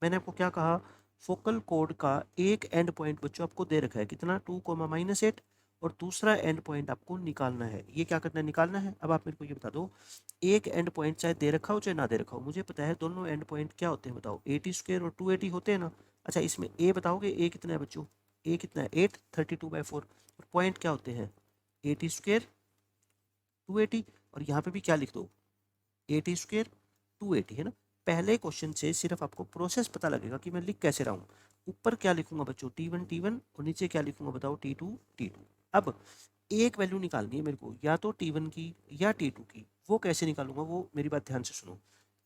मैंने आपको क्या कहा, फोकल कोड का एक एंड पॉइंट बच्चों आपको दे रखा है कितना, 2, -8, और दूसरा एंड पॉइंट आपको निकालना है। ये क्या करना है, निकालना है। अब आप मेरे को ये बता दो, एक एंड पॉइंट चाहे दे रखा हो चाहे ना दे रखा हो, मुझे पता है दोनों एंड पॉइंट क्या होते हैं, बताओ 80 स्क्वायर और 280 होते हैं ना। अच्छा इसमें ए बताओगे, ए कितना है बच्चों, ए कितना है 8, 32/4। और पॉइंट क्या होते हैं, 80 स्क्वायर 280, और यहाँ पे भी क्या लिख दो, 80 स्क्वायर 280, है ना। पहले क्वेश्चन से सिर्फ आपको प्रोसेस पता लगेगा कि मैं लिख कैसे रहा हूँ। ऊपर क्या लिखूंगा बच्चों, T1 और नीचे क्या लिखूंगा बताओ, T2। अब एक वैल्यू निकालनी है मेरे को, या तो T1 की या T2 की। वो कैसे निकालूंगा, वो मेरी बात ध्यान से सुनो।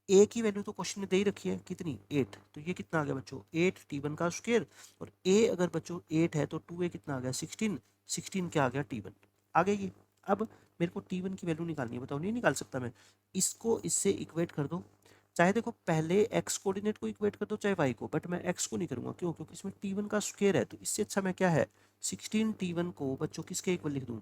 ए की वैल्यू तो क्वेश्चन में दे ही रखी है कितनी, 8। तो ये कितना आ गया बच्चों, 8 T1 का स्क्वायर, और ए अगर बच्चों 8 है तो 2a कितना आ गया, 16। 16 क्या आ गया, T1 आ गया ये। अब मेरे को T1 की वैल्यू निकालनी है, बताओ नहीं निकाल सकता मैं। इसको इससे इक्वेट कर दो, चाहे देखो पहले एक्स कोऑर्डिनेट को इक्वेट कर दो चाहे वाई को, बट मैं एक्स को नहीं करूंगा, क्यों, क्योंकि इसमें T1 का स्क्वायर है। तो इससे अच्छा मैं क्या है, 16 T1 को बच्चों किसके इक्वल लिख दूँ,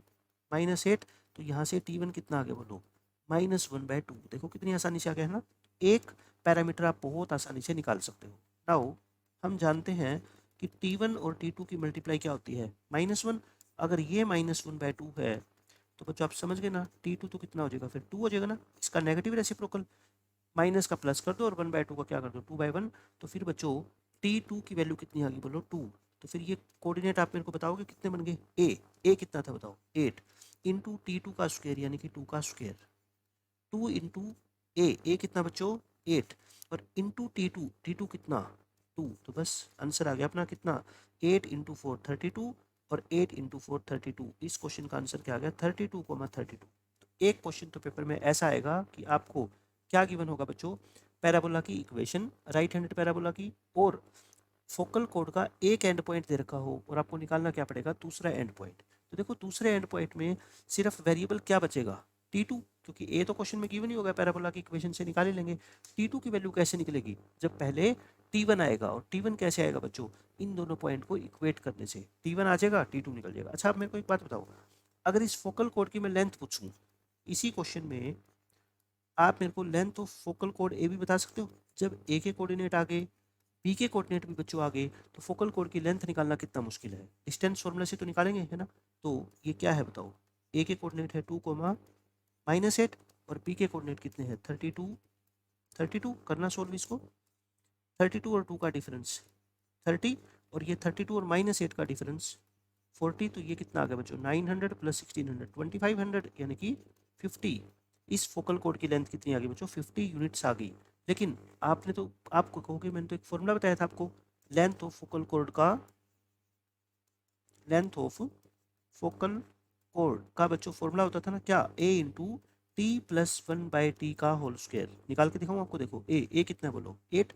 -8। तो यहाँ से T1 कितना आ गया बोलो, -1/2। देखो कितनी आसानी से आ गया है ना। एक पैरामीटर आप बहुत आसानी से निकाल सकते हो। नाउ हम जानते हैं कि T1 और T2 की मल्टीप्लाई क्या होती है, -1। अगर ये -1/2 है तो बच्चों आप समझ गए ना, T2 तो कितना हो जाएगा, फिर 2 हो जाएगा ना, इसका नेगेटिव रेसिप्रोकल। माइनस का प्लस कर दो और 1/2 का क्या कर दो 2/1। तो फिर बच्चों T2 की वैल्यू कितनी आ गई बोलो 2। तो फिर ये कोऑर्डिनेट आप मेरे को बताओगे कितने बन गए। ए कितना था बताओ 8 इंटू T2 का स्क्वायर यानी कि 2 का स्क्वायर 2 इंटू ए कितना बच्चों 8 और इंटू टी टू कितना 2। तो बस आंसर आ गया अपना कितना 8 इंटू 4 32 और 8 इंटू 4 32। इस क्वेश्चन का आंसर क्या आ गया 32,32। तो एक क्वेश्चन तो पेपर में ऐसा आएगा कि आपको क्या गिवन होगा बच्चों, पैराबोला की इक्वेशन राइट हैंडेड पैराबोला की, और फोकल कोड का एक एंड पॉइंट दे रखा हो और आपको निकालना क्या पड़ेगा दूसरा एंड पॉइंट। तो देखो दूसरे एंड पॉइंट में सिर्फ वेरिएबल क्या बचेगा T2, क्योंकि ए तो क्वेश्चन में गिवन ही होगा पैराबोला की इक्वेशन से निकाल ही लेंगे। T2 की वैल्यू कैसे निकलेगी जब पहले T1 आएगा, और T1 कैसे आएगा बच्चों इन दोनों पॉइंट को इक्वेट करने से T1 आ जाएगा T2 निकल जाएगा। अच्छा अब मेरे को एक बात बताओ, अगर इस फोकल कोड की मैं लेंथ पूछूं इसी क्वेश्चन में, आप मेरे को लेंथ ऑफ फोकल कोड ए भी बता सकते हो। जब ए के कोऑर्डिनेट आ गए बी के कोऑर्डिनेट भी बच्चों आ गए तो फोकल कोड की लेंथ निकालना कितना मुश्किल है, डिस्टेंस फॉर्मूला से तो निकालेंगे है ना। तो ये क्या है बताओ, ए के कोऑर्डिनेट है 2,-8 और बी के कोऑर्डिनेट कितने हैं 32 करना सोल्व इसको। 32 और 2 का डिफरेंस 30 और ये 32 और -8 का डिफरेंस 40। तो ये कितना आ गया बच्चों 900 प्लस 1600 2500 यानी कि 50। इस फोकल कोड की लेंथ कितनी आ गई बच्चों 50 यूनिट्स आ गई। लेकिन आपने तो आपको कहोगे मैंने तो एक फॉर्मूला बताया था आपको, लेंथ ऑफ फोकल कोड का, लेंथ ऑफ फोकल कोड का बच्चों फॉर्मूला होता था ना क्या a into T plus 1/t का होल स्क्वायर। निकाल के दिखाऊँ आपको, देखो ए कितना है बोलो 8।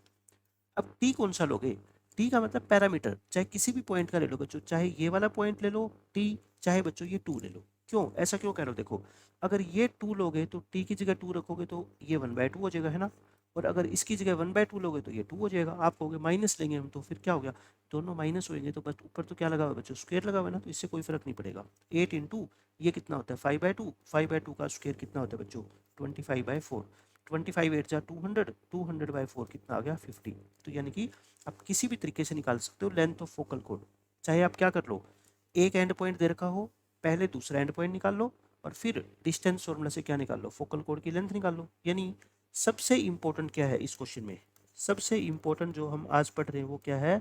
अब टी कौन सा लोगे, टी का मतलब पैरामीटर, चाहे किसी भी पॉइंट का ले लो बच्चों, चाहे ये वाला पॉइंट ले लो टी, चाहे बच्चों ये 2 ले लो। क्यों ऐसा क्यों कह रहे हो, देखो अगर ये 2 लोगे तो टी की जगह 2 रखोगे तो ये 1/2 हो जाएगा है ना, और अगर इसकी जगह 1/2 लोगे तो ये 2 हो जाएगा। आप कहोगे माइनस लेंगे हम तो फिर क्या हो गया, दोनों माइनस होंगे तो बस ऊपर तो क्या लगा हुआ है बच्चों स्क्वायर लगा हुआ है ना, तो इससे कोई फर्क नहीं पड़ेगा। 8 इंटू ये कितना होता है 5/2, 5/2 का स्क्वायर कितना होता है बच्चों 25/4, 25 8 जा 200, 200/4 कितना आ गया 50। तो यानी कि आप किसी भी तरीके से निकाल सकते हो लेंथ ऑफ फोकल कोड, चाहे आप क्या कर लो एक एंड पॉइंट दे रखा हो पहले दूसरा एंड पॉइंट निकाल लो और फिर डिस्टेंस फॉर्मूला से क्या निकाल लो फोकल कोड की लेंथ निकाल लो। यानी सबसे इंपॉर्टेंट क्या है इस क्वेश्चन में, सबसे इंपॉर्टेंट जो हम आज पढ़ रहे हैं वो क्या है,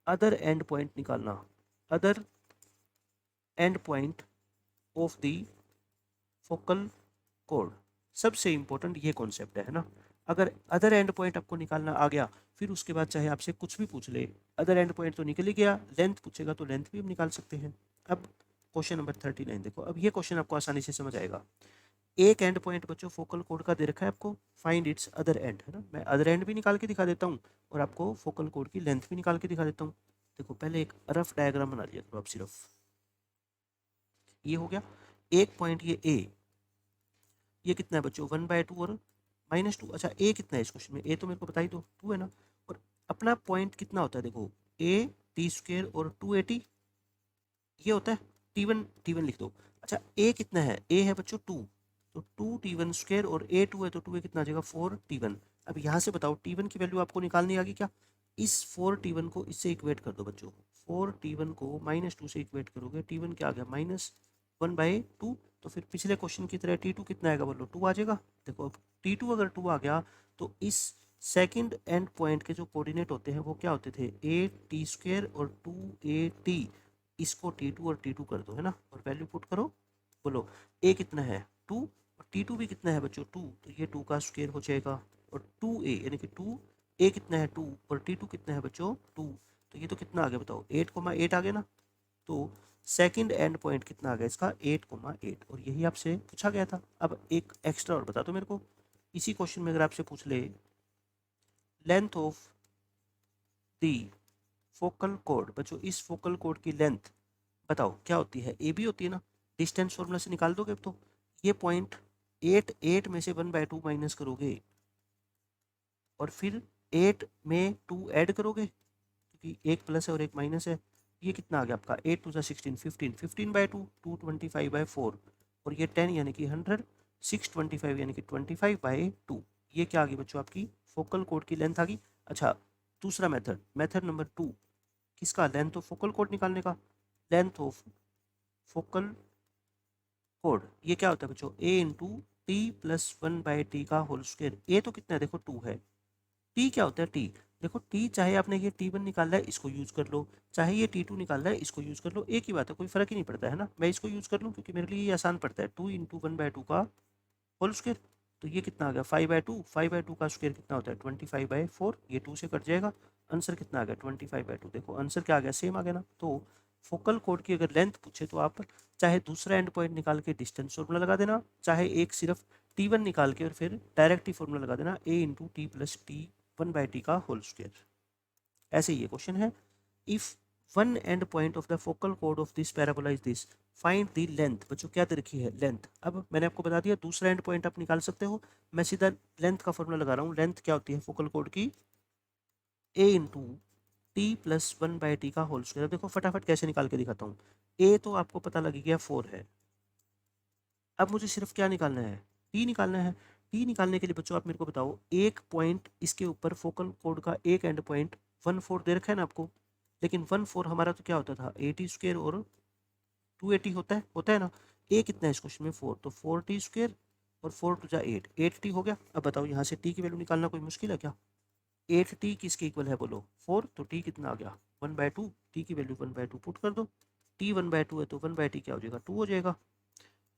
अदर एंड पॉइंट निकालना, other and point of the focal code. सबसे इंपॉर्टेंट ये कॉन्सेप्ट है ना। अगर अदर एंड पॉइंट आपको निकालना आ गया फिर उसके बाद चाहे आपसे कुछ भी पूछ ले, अदर एंड पॉइंट तो निकल ही गया, लेंथ पूछेगा तो लेंथ भी हम निकाल सकते हैं। अब क्वेश्चन नंबर 39 देखो, अब ये क्वेश्चन आपको आसानी से समझ आएगा। एक एंड पॉइंट बच्चों फोकल कोड का दे रखा है आपको, फाइंड इट्स अदर एंड है ना, मैं अदर एंड भी निकाल के दिखा देता हूँ और आपको फोकल कोड की लेंथ भी निकाल के दिखा देता हूँ। देखो पहले एक रफ डायग्राम बना लिया करो आप, सिर्फ ये हो गया एक पॉइंट, ये कितना है बच्चों 1/2 और -2। अच्छा ए कितना है इस क्वेश्चन में, ए तो मेरे को बताई दो 2 है ना, और अपना पॉइंट कितना होता है देखो ए टी स्क्वेयर और 280 ये होता है, टी वन लिख दो। अच्छा ए कितना है, ए है बच्चों 2, तो 2t1 स्क्वेयर और ए 2 है तो 2 कितना आ जाएगा 4t1। अब यहाँ से बताओ टी1 की वैल्यू आपको निकालनी आ गई क्या, इस 4t1 को इससे इक्वेट कर दो बच्चों, 4t1 को -2 से इक्वेट करोगे टी1 क्या आ गया -1/2। तो फिर पिछले क्वेश्चन की तरह T2 कितना आएगा बोलो 2 आ जाएगा। देखो अब T2 अगर 2 आ गया तो इस सेकंड एंड पॉइंट के जो कोऑर्डिनेट होते हैं वो क्या होते थे ए टी स्क्वेयर और 2AT, इसको T2 और T2 कर दो है ना और वैल्यू पुट करो, बोलो ए कितना है 2 और T2 भी कितना है बच्चों 2, तो ये 2 का स्क्वायर हो जाएगा और 2a यानी कि 2a कितना है 2 और T2 कितना है बच्चों 2, तो ये तो कितना आ गया बताओ 8,8 आ गया ना। तो सेकंड एंड पॉइंट कितना आ गया इसका 8,8 और यही आपसे पूछा गया था। अब एक एक्स्ट्रा और बता दो मेरे को, इसी क्वेश्चन में अगर आपसे पूछ ले length of the focal code, बच्चों इस फोकल कोड की लेंथ बताओ क्या होती है, ए बी होती है ना, डिस्टेंस फॉर्मूला से निकाल दोगे अब तो। ये पॉइंट 8 में से 1/2 माइनस करोगे और फिर 8 में 2 ऐड करोगे क्योंकि एक प्लस है और एक माइनस है, ये कितना आ गया आपका 8 2 16 15, 15/2 225/4 और ये 10 यानी कि 100, 625 यानी कि 25/2। ये क्या आ गई बच्चों आपकी फोकल कोड की लेंथ आ गई। अच्छा दूसरा मेथड, मेथड नंबर 2 किसका, लेंथ ऑफ फोकल कोड निकालने का, लेंथ ऑफ फोकल कोड ये क्या होता है बच्चों ए इंटू टी प्लस 1/t का होल स्क्वायर। ए तो कितना है देखो 2 है। टी क्या होता है टी, देखो टी चाहे आपने ये टी 1 निकालना है इसको यूज कर लो, चाहे ये टी 2 निकालना है इसको यूज कर लो, एक ही बात है, कोई फर्क ही नहीं पड़ता है ना। मैं इसको यूज कर लूँ क्योंकि मेरे लिए ये आसान पड़ता है, 2 इंटू 1/2 का होल स्क्वायर। तो ये कितना आ गया 5/2, 5/2 का स्क्वायर कितना होता है 25/4, ये 2 से कट जाएगा, आंसर कितना आ गया 25/2। देखो आंसर क्या आ गया, सेम आ गया ना। तो फोकल कोड की अगर लेंथ पूछे तो आप चाहे दूसरा एंड पॉइंट निकाल के डिस्टेंस फॉर्मूला लगा देना, चाहे एक सिर्फ T1 निकाल के और फिर डायरेक्ट ही फॉर्मूला लगा देना, a into T plus T 1/t का होल स्क्वायर। ऐसे ही ये क्वेश्चन है, if one and point of the focal code of this parabola is this, find the length. बच्चों क्या दे रखी है लेंथ। अब मैंने आपको बता दिया दूसरा एंड पॉइंट आप निकाल सकते हो, मैं सीधा लेंथ का फॉर्मूला लगा रहा हूँ। लेंथ क्या होती है फोकल कोड की, a into T plus 1/t का होल स्क्वायर। देखो फटाफट कैसे निकाल के दिखाता हूँ। a तो आपको पता लग गया 4 है, अब मुझे सिर्फ क्या निकालना है t निकालना है। t निकालने के लिए बच्चों आप मेरे को बताओ, एक पॉइंट इसके ऊपर फोकल कोड का एक एंड पॉइंट 1/4 दे रखा है ना आपको, लेकिन 1/4 हमारा तो क्या होता था 80 स्क्वायर और 280 होता है ना। ए कितना है इस क्वेश्चन में 4, तो 4t स्क्वायर और 4 टू जा 8, 8t हो गया। अब बताओ यहाँ से t की वैल्यू निकालना कोई मुश्किल है क्या, 8t किसके इक्वल है बोलो 4, तो t कितना आ गया 1/2, t की वैल्यू 1/2 पुट कर दो, t 1/2 है तो 1/t क्या हो जाएगा 2 हो जाएगा,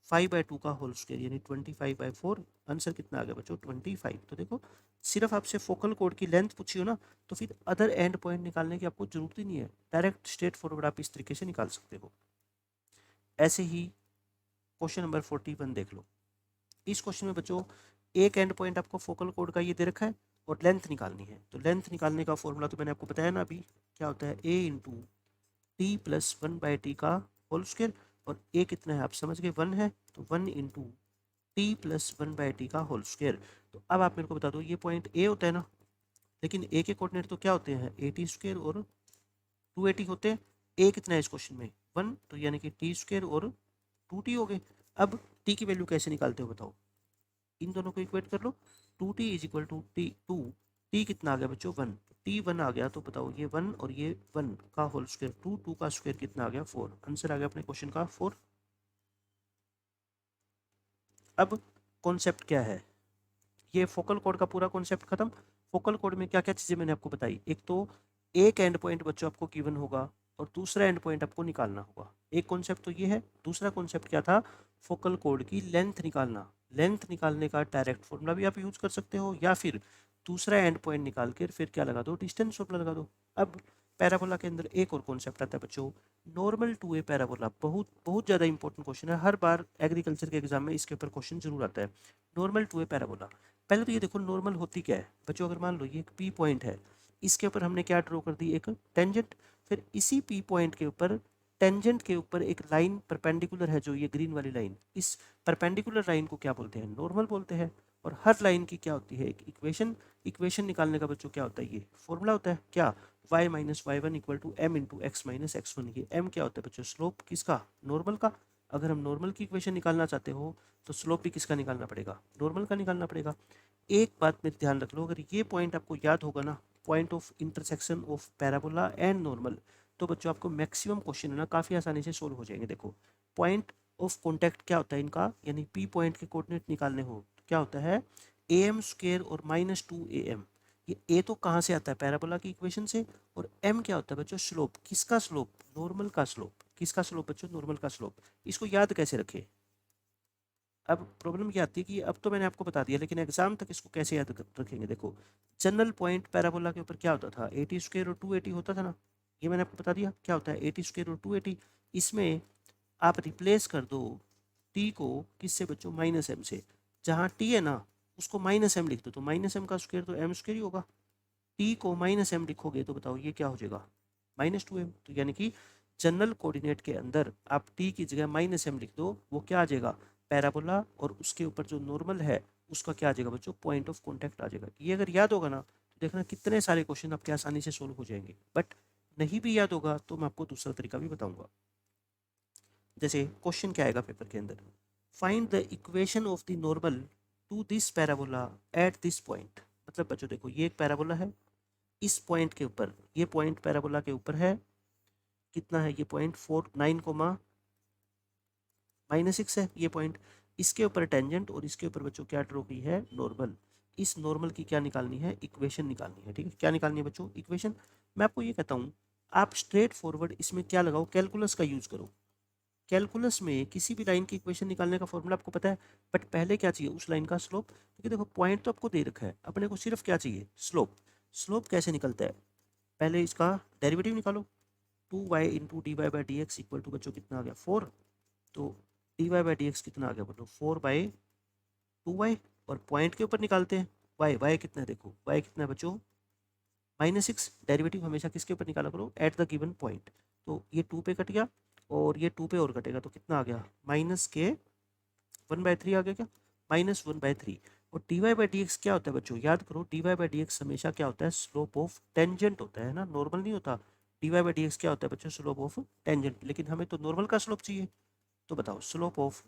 5/2 का होल स्क्वायर यानी 25/4, आंसर कितना आ गया बच्चों 25। तो देखो सिर्फ आपसे फोकल कोड की लेंथ पूछी हो ना, तो फिर अदर एंड पॉइंट निकालने की आपको जरूरत ही नहीं है, डायरेक्ट स्ट्रेट फॉरवर्ड आप इस तरीके से निकाल सकते हो। ऐसे ही क्वेश्चन नंबर 41 देख लो। इस क्वेश्चन में बच्चों एक एंड पॉइंट आपको फोकल कोड का ये दे रखा है और लेंथ निकालनी है। तो लेंथ निकालने का फॉर्मूला तो मैंने आपको बताया ना अभी, क्या होता है a into T plus 1/t का होल स्क्वायर, और a कितना है आप समझ गए 1 है, तो 1 इंटू टी प्लस 1/t का होल स्क्वायर। तो अब आप मेरे को बता दो ये पॉइंट a होता है ना, लेकिन a के कोऑर्डिनेट तो क्या होते हैं 80 स्क्वायर और 280 होते हैं। a कितना है इस क्वेश्चन में 1, तो यानी कि टी स्क्वायर और 2t हो गए। अब t की वैल्यू कैसे निकालते हो बताओ, इन दोनों को इक्वेट कर लो, 2t is equal to T 2, T कितना आ गया बच्चों 1, टी 1 आ गया, तो बताओ ये 1 और ये 1 का होल स्क्वायर 2, 2 का स्क्वायर कितना आ गया 4, आंसर आ गया अपने क्वेश्चन का 4। अब कॉन्सेप्ट क्या है, ये फोकल कोड का पूरा कॉन्सेप्ट खत्म। फोकल कोड में क्या क्या चीज़ें मैंने आपको बताई, एक तो एक एंड पॉइंट बच्चों आपको गिवन होगा और दूसरा एंड पॉइंट आपको निकालना होगा, एक कॉन्सेप्ट तो ये है। दूसरा कॉन्सेप्ट क्या था, फोकल कोड की लेंथ निकालना। लेंथ निकालने का डायरेक्ट फॉर्मूला भी आप यूज कर सकते हो, या फिर दूसरा एंड पॉइंट निकाल कर फिर क्या लगा दो डिस्टेंस फॉर्मूला लगा दो। अब पैराबोला के अंदर एक और कॉन्सेप्ट आता है बच्चों, नॉर्मल टू ए पैराबोला। बहुत बहुत ज़्यादा इंपॉर्टेंट क्वेश्चन है, हर बार एग्रीकल्चर के एग्जाम में इसके ऊपर क्वेश्चन जरूर आता है। नॉर्मल टू ए पैराबोला, पहले तो ये देखो नॉर्मल होती क्या है बच्चों, अगर मान लो ये एक पी पॉइंट है, इसके ऊपर हमने क्या ड्रॉ कर दी एक टेंजेंट, फिर इसी पी पॉइंट के ऊपर टेंजेंट के ऊपर एक लाइन परपेंडिकुलर है जो ये ग्रीन वाली लाइन, इस परपेंडिकुलर लाइन को क्या बोलते हैं नॉर्मल बोलते हैं। और हर लाइन की क्या होती है एक इक्वेशन, इक्वेशन निकालने का बच्चों क्या होता है ये फॉर्मूला होता है क्या, y minus Y one equal to M into X minus X one. ये m क्या होता है बच्चों स्लोप किसका नॉर्मल का। अगर हम नॉर्मल की इक्वेशन निकालना चाहते हो तो स्लोप भी किसका निकालना पड़ेगा नॉर्मल का निकालना पड़ेगा। एक बात मेरे ध्यान रख लो, अगर ये पॉइंट आपको याद होगा ना, point of intersection of parabola and normal, तो बच्चों आपको मैक्सिमम क्वेश्चन है ना काफ़ी आसानी से सोल्व हो जाएंगे। देखो पॉइंट ऑफ कॉन्टैक्ट क्या होता है इनका, यानी पी पॉइंट के कोऑर्डिनेट निकालने हो तो क्या होता है ए एम स्क्वेयर और -2am। ये ए तो कहाँ से आता है पैराबोला की इक्वेशन से, और एम क्या होता है बच्चों स्लोप, किसका स्लोप नॉर्मल का स्लोप, किसका स्लोप बच्चों नॉर्मल का स्लोप। इसको याद कैसे रखें, अब प्रॉब्लम क्या आती है कि अब तो मैंने आपको बता दिया, लेकिन एग्जाम तक इसको कैसे याद रखेंगे। देखो जनरल पॉइंट पैराबोला के ऊपर क्या होता था 80 स्क्वायर और 280 होता था ना, ये मैंने आपको बता दिया क्या होता है 80 स्क्वायर और 280। इसमें आप रिप्लेस कर दो टी को किससे बच्चों -m से, जहाँ टी है ना उसको -m लिख दो, तो -m का स्क्वायर तो m स्क्वायर ही होगा। टी को -m लिखोगे तो बताओ ये क्या हो जाएगा -2m। तो यानी कि जनरल कोऑर्डिनेट के अंदर आप टी की जगह -m लिख दो, वो क्या आ जाएगा पैराबोला, और उसके ऊपर जो नॉर्मल है उसका क्या आ जाएगा बच्चों पॉइंट ऑफ कॉन्टैक्ट आ जाएगा। ये अगर याद होगा ना तो देखना कितने सारे क्वेश्चन आपके आसानी से सोल्व हो जाएंगे। बट नहीं भी याद होगा तो मैं आपको दूसरा तरीका भी बताऊंगा। जैसे क्वेश्चन क्या आएगा पेपर के अंदर, find the equation of the normal to this parabola at this point. मतलब बच्चों देखो ये एक पैराबोला है, इस पॉइंट के ऊपर, ये पॉइंट पैराबोला के ऊपर है, कितना है ये पॉइंट 4 9 कोमा -6 है ये पॉइंट। इसके ऊपर टेंजेंट और इसके ऊपर बच्चों क्या ड्रॉ की है, नॉर्मल। इस नॉर्मल की क्या निकालनी है, इक्वेशन निकालनी है, ठीक है। क्या निकालनी है बच्चों, इक्वेशन। मैं आपको ये कहता हूँ आप स्ट्रेट फॉरवर्ड इसमें क्या लगाओ, कैलकुलस का यूज करो। कैलकुलस में किसी भी लाइन की इक्वेशन निकालने का फॉर्मूला आपको पता है, बट पहले क्या चाहिए, उस लाइन का स्लोप। क्योंकि देखो पॉइंट तो आपको दे रखा है, अपने को सिर्फ क्या चाहिए, स्लोप। स्लोप कैसे निकलता है, पहले इसका डेरिवेटिव निकालो। 2y into D Y by D X equal to बच्चों कितना आ गया, 4। तो D Y by D X कितना आ गया बोलो, 4/2y। और पॉइंट के ऊपर निकालते हैं y कितना है, देखो y कितना है बच्चों, -6। डेरिवेटिव हमेशा किसके ऊपर निकाला करो, एट द गिवन पॉइंट। तो ये 2 पे कट गया और ये 2 पे और कटेगा, तो कितना आ गया, -1/3 आ गया क्या, -1/3। और D Y by D X क्या होता है बच्चों, याद करो D Y by D X हमेशा क्या होता है, स्लोप ऑफ टेंजेंट होता है ना, नॉर्मल नहीं होता। D Y by D X क्या होता है बच्चों, स्लोप ऑफ टेंजेंट। लेकिन हमें तो नॉर्मल का स्लोप चाहिए, तो बताओ स्लोप ऑफ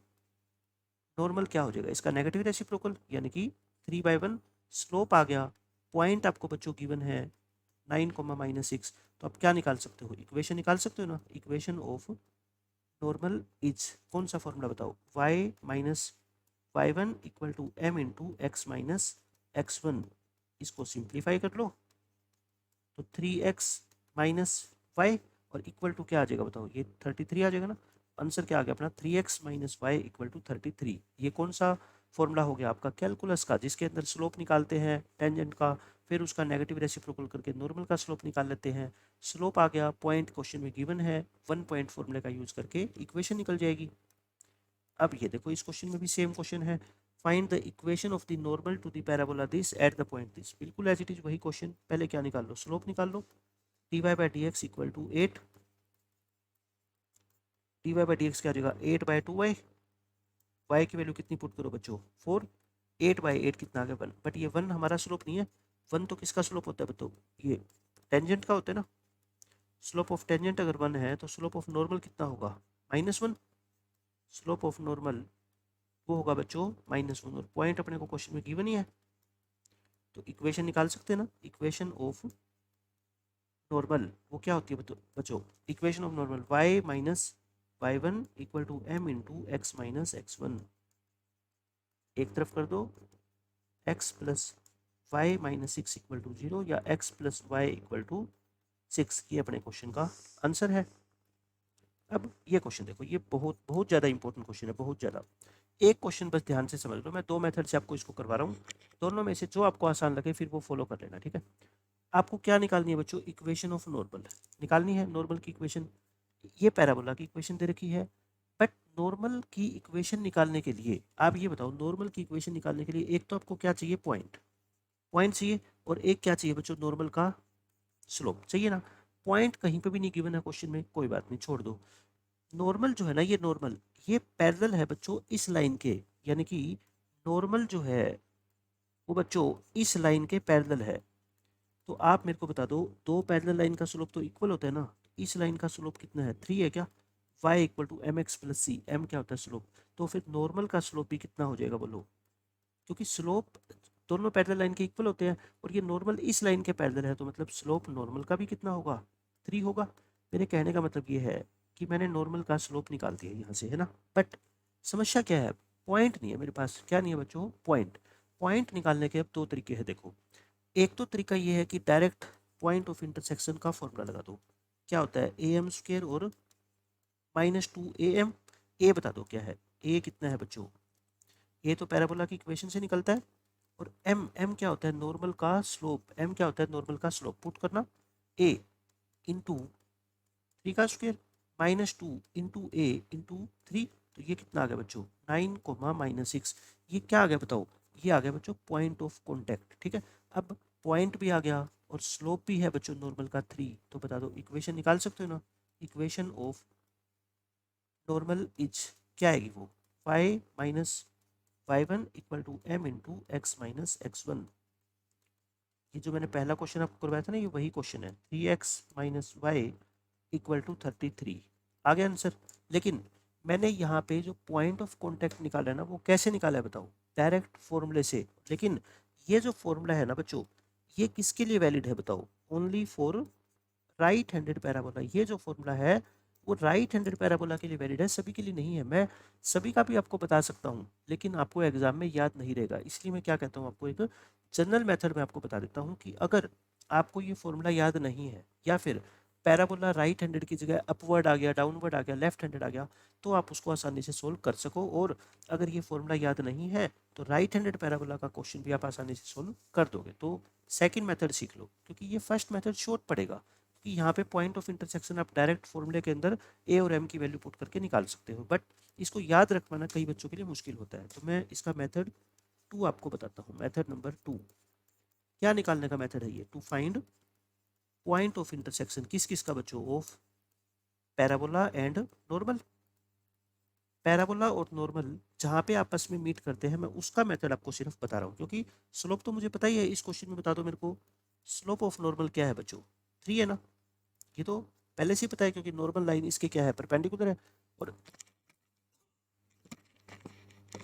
नॉर्मल क्या हो जाएगा, इसका नेगेटिव रेसिप्रोकल, यानी कि 3/1। स्लोप आ गया, पॉइंट आपको बच्चों गिवन है 9, -6। तो आप क्या निकाल सकते हो, इक्वेशन निकाल सकते हो ना। इक्वेशन ऑफ नॉर्मल इज कौन सा फॉर्मूला बताओ, y-y1 equal to m into X minus x1। इसको सिंप्लीफाई कर लो तो 3x माइनस वाई और इक्वल टू क्या आ जाएगा बताओ, ये 33 आ जाएगा ना। आंसर क्या आ गया अपना, 3x minus Y equal to 33। ये कौन सा फॉर्मूला हो गया आपका, कैलकुलस का, जिसके अंदर स्लोप निकालते हैं टेंजेंट का, फिर उसका नेगेटिव रेसिप्रोकल करके नॉर्मल का स्लोप निकाल लेते हैं। स्लोप आ गया, पॉइंट क्वेश्चन में गिवन है, 1 पॉइंट फॉर्मूले का यूज करके इक्वेशन निकल जाएगी। अब ये देखो इस क्वेश्चन में भी सेम क्वेश्चन है, find the equation of the normal to the parabola this at the point this. बिल्कुल एज इट इज वही क्वेश्चन, पहले क्या निकाल लो, स्लोप निकाल लो। D Y by D X equal to 8, D Y by D X क्या हो जाएगा, 8/2y। y की वैल्यू कितनी पुट करो बच्चों, 4। 8/8 कितना आ गया, 1। बट ये 1 हमारा स्लोप नहीं है, 1 तो किसका स्लोप होता है बताओ, ये टेंजेंट का होता है ना। स्लोप ऑफ टेंजेंट अगर 1 है तो स्लोप ऑफ नॉर्मल कितना होगा, -1। स्लोप ऑफ नॉर्मल वो होगा बच्चों -1, और पॉइंट अपने को क्वेश्चन में गिवन ही है, तो इक्वेशन निकाल सकते हैं ना। इक्वेशन ऑफ नॉर्मल वो क्या होती है बच्चों, equation of normal y-y1 equal to m into X minus x1। एक तरफ कर दो, x plus Y minus 6 equal to 0, या x plus Y equal to 6। ये अपने क्वेश्चन का आंसर है। अब ये क्वेश्चन देखो, ये बहुत बहुत ज़्यादा इंपॉर्टेंट क्वेश्चन है, बहुत ज़्यादा। एक क्वेश्चन बस ध्यान से समझ लो, मैं 2 मेथड से आपको इसको करवा रहा हूँ, दोनों में से जो आपको आसान लगे फिर वो फॉलो कर लेना, ठीक है। आपको क्या निकालनी है बच्चों, इक्वेशन ऑफ नॉर्मल निकालनी है, नॉर्मल की इक्वेशन। ये पैराबोला की इक्वेशन दे रखी है, बट नॉर्मल की इक्वेशन निकालने के लिए आप ये बताओ, नॉर्मल की इक्वेशन निकालने के लिए एक तो आपको क्या चाहिए, पॉइंट, पॉइंट चाहिए, और एक क्या चाहिए बच्चों, नॉर्मल का स्लोप चाहिए ना। पॉइंट कहीं पे भी नहीं गिवन है क्वेश्चन में, कोई बात नहीं, छोड़ दो। नॉर्मल जो है ना, ये नॉर्मल ये पैरेलल है बच्चों इस लाइन के, यानी कि नॉर्मल जो है वो बच्चों इस लाइन के पैरेलल है। तो आप मेरे को बता दो, दो पैरेलल लाइन का स्लोप तो इक्वल होता है ना। इस लाइन का स्लोप कितना है, 3 है क्या, y equal to M X plus C, M क्या होता है स्लोप। तो फिर नॉर्मल का स्लोप भी कितना हो जाएगा बोलो, क्योंकि स्लोप दोनों पैरेलल लाइन के इक्वल होते हैं, और ये नॉर्मल इस लाइन के पैरेलल है, तो मतलब स्लोप नॉर्मल का भी कितना होगा, 3 होगा। मेरे कहने का मतलब ये है कि मैंने नॉर्मल का स्लोप निकाल दिया यहाँ से, है ना। बट समस्या क्या है, पॉइंट नहीं है मेरे पास, क्या नहीं है बच्चों, पॉइंट। पॉइंट निकालने के अब 2 तरीके हैं देखो। एक तो तरीका ये है कि डायरेक्ट पॉइंट ऑफ इंटरसेक्शन का फॉर्मूला लगा दो, क्या होता है am² और -2am। ए बता दो क्या है, ए कितना है बच्चों, ए तो पैराबोला की इक्वेशन से निकलता है। और एम, एम क्या होता है, नॉर्मल का स्लोप, एम क्या होता है, नॉर्मल का स्लोप। पुट करना ए इंटू 3 का स्क्वायर -2 इंटू ए इंटू 3। तो ये कितना आ गया बच्चों, 9, -6। ये क्या आ गया बताओ, ये आ गया बच्चों पॉइंट ऑफ कॉन्टैक्ट, ठीक है। अब पॉइंट भी आ गया और स्लोप भी है बच्चों नॉर्मल का 3, तो बता दो इक्वेशन निकाल सकते हो ना। इक्वेशन ऑफ नॉर्मल इज क्या आएगी वो, y-y1 equal to m into X minus x1। ये जो मैंने पहला क्वेश्चन आपको करवाया था ना, ये वही क्वेश्चन है, 3x minus Y equal to 33। आ गया आंसर। लेकिन मैंने यहाँ पे जो पॉइंट ऑफ कॉन्टैक्ट निकाला है ना, वो कैसे निकाला है बताओ, डायरेक्ट फॉर्मूले से। लेकिन ये जो फॉर्मूला है ना बच्चों, ये किसके लिए वैलिड है बताओ, only for right handed parabola. ये जो फॉर्मूला है वो राइट हैंडेड पैराबोला के लिए वैलिड है, सभी के लिए नहीं है। मैं सभी का भी आपको बता सकता हूँ, लेकिन आपको एग्जाम में याद नहीं रहेगा, इसलिए मैं क्या कहता हूँ, आपको एक जनरल मेथड में आपको बता देता हूँ कि अगर आपको ये फॉर्मूला याद नहीं है, या फिर पैराबोला राइट हैंडेड की जगह अपवर्ड आ गया, डाउनवर्ड आ गया, लेफ्ट हैंडेड आ गया, तो आप उसको आसानी से सोल्व कर सको। और अगर ये फॉर्मूला याद नहीं है तो राइट हैंडेड पैराबोला का क्वेश्चन भी आप आसानी से सोल्व कर दोगे। तो सेकंड मेथड सीख लो, क्योंकि ये फर्स्ट मेथड शॉर्ट पड़ेगा, कि यहाँ पे पॉइंट ऑफ इंटरसेक्शन आप डायरेक्ट फॉर्मूले के अंदर ए और एम की वैल्यू पुट करके निकाल सकते हो, बट इसको याद रख पाना कई बच्चों के लिए मुश्किल होता है। तो मैं इसका मेथड 2 आपको बताता हूँ। मेथड नंबर 2 क्या निकालने का मेथड है ये, to find point of intersection किस किस का बच्चों, of parabola and normal. Parabola और नॉर्मल जहाँ पे आपस में मीट करते हैं, मैं उसका मेथड आपको सिर्फ बता रहा हूँ, क्योंकि स्लोप तो मुझे पता ही है। इस क्वेश्चन में बता दो मेरे को, स्लोप ऑफ नॉर्मल क्या है बच्चों, 3 है ना, ये तो पहले से ही पता है, क्योंकि नॉर्मल लाइन इसके क्या है, परपेंडिकुलर है। और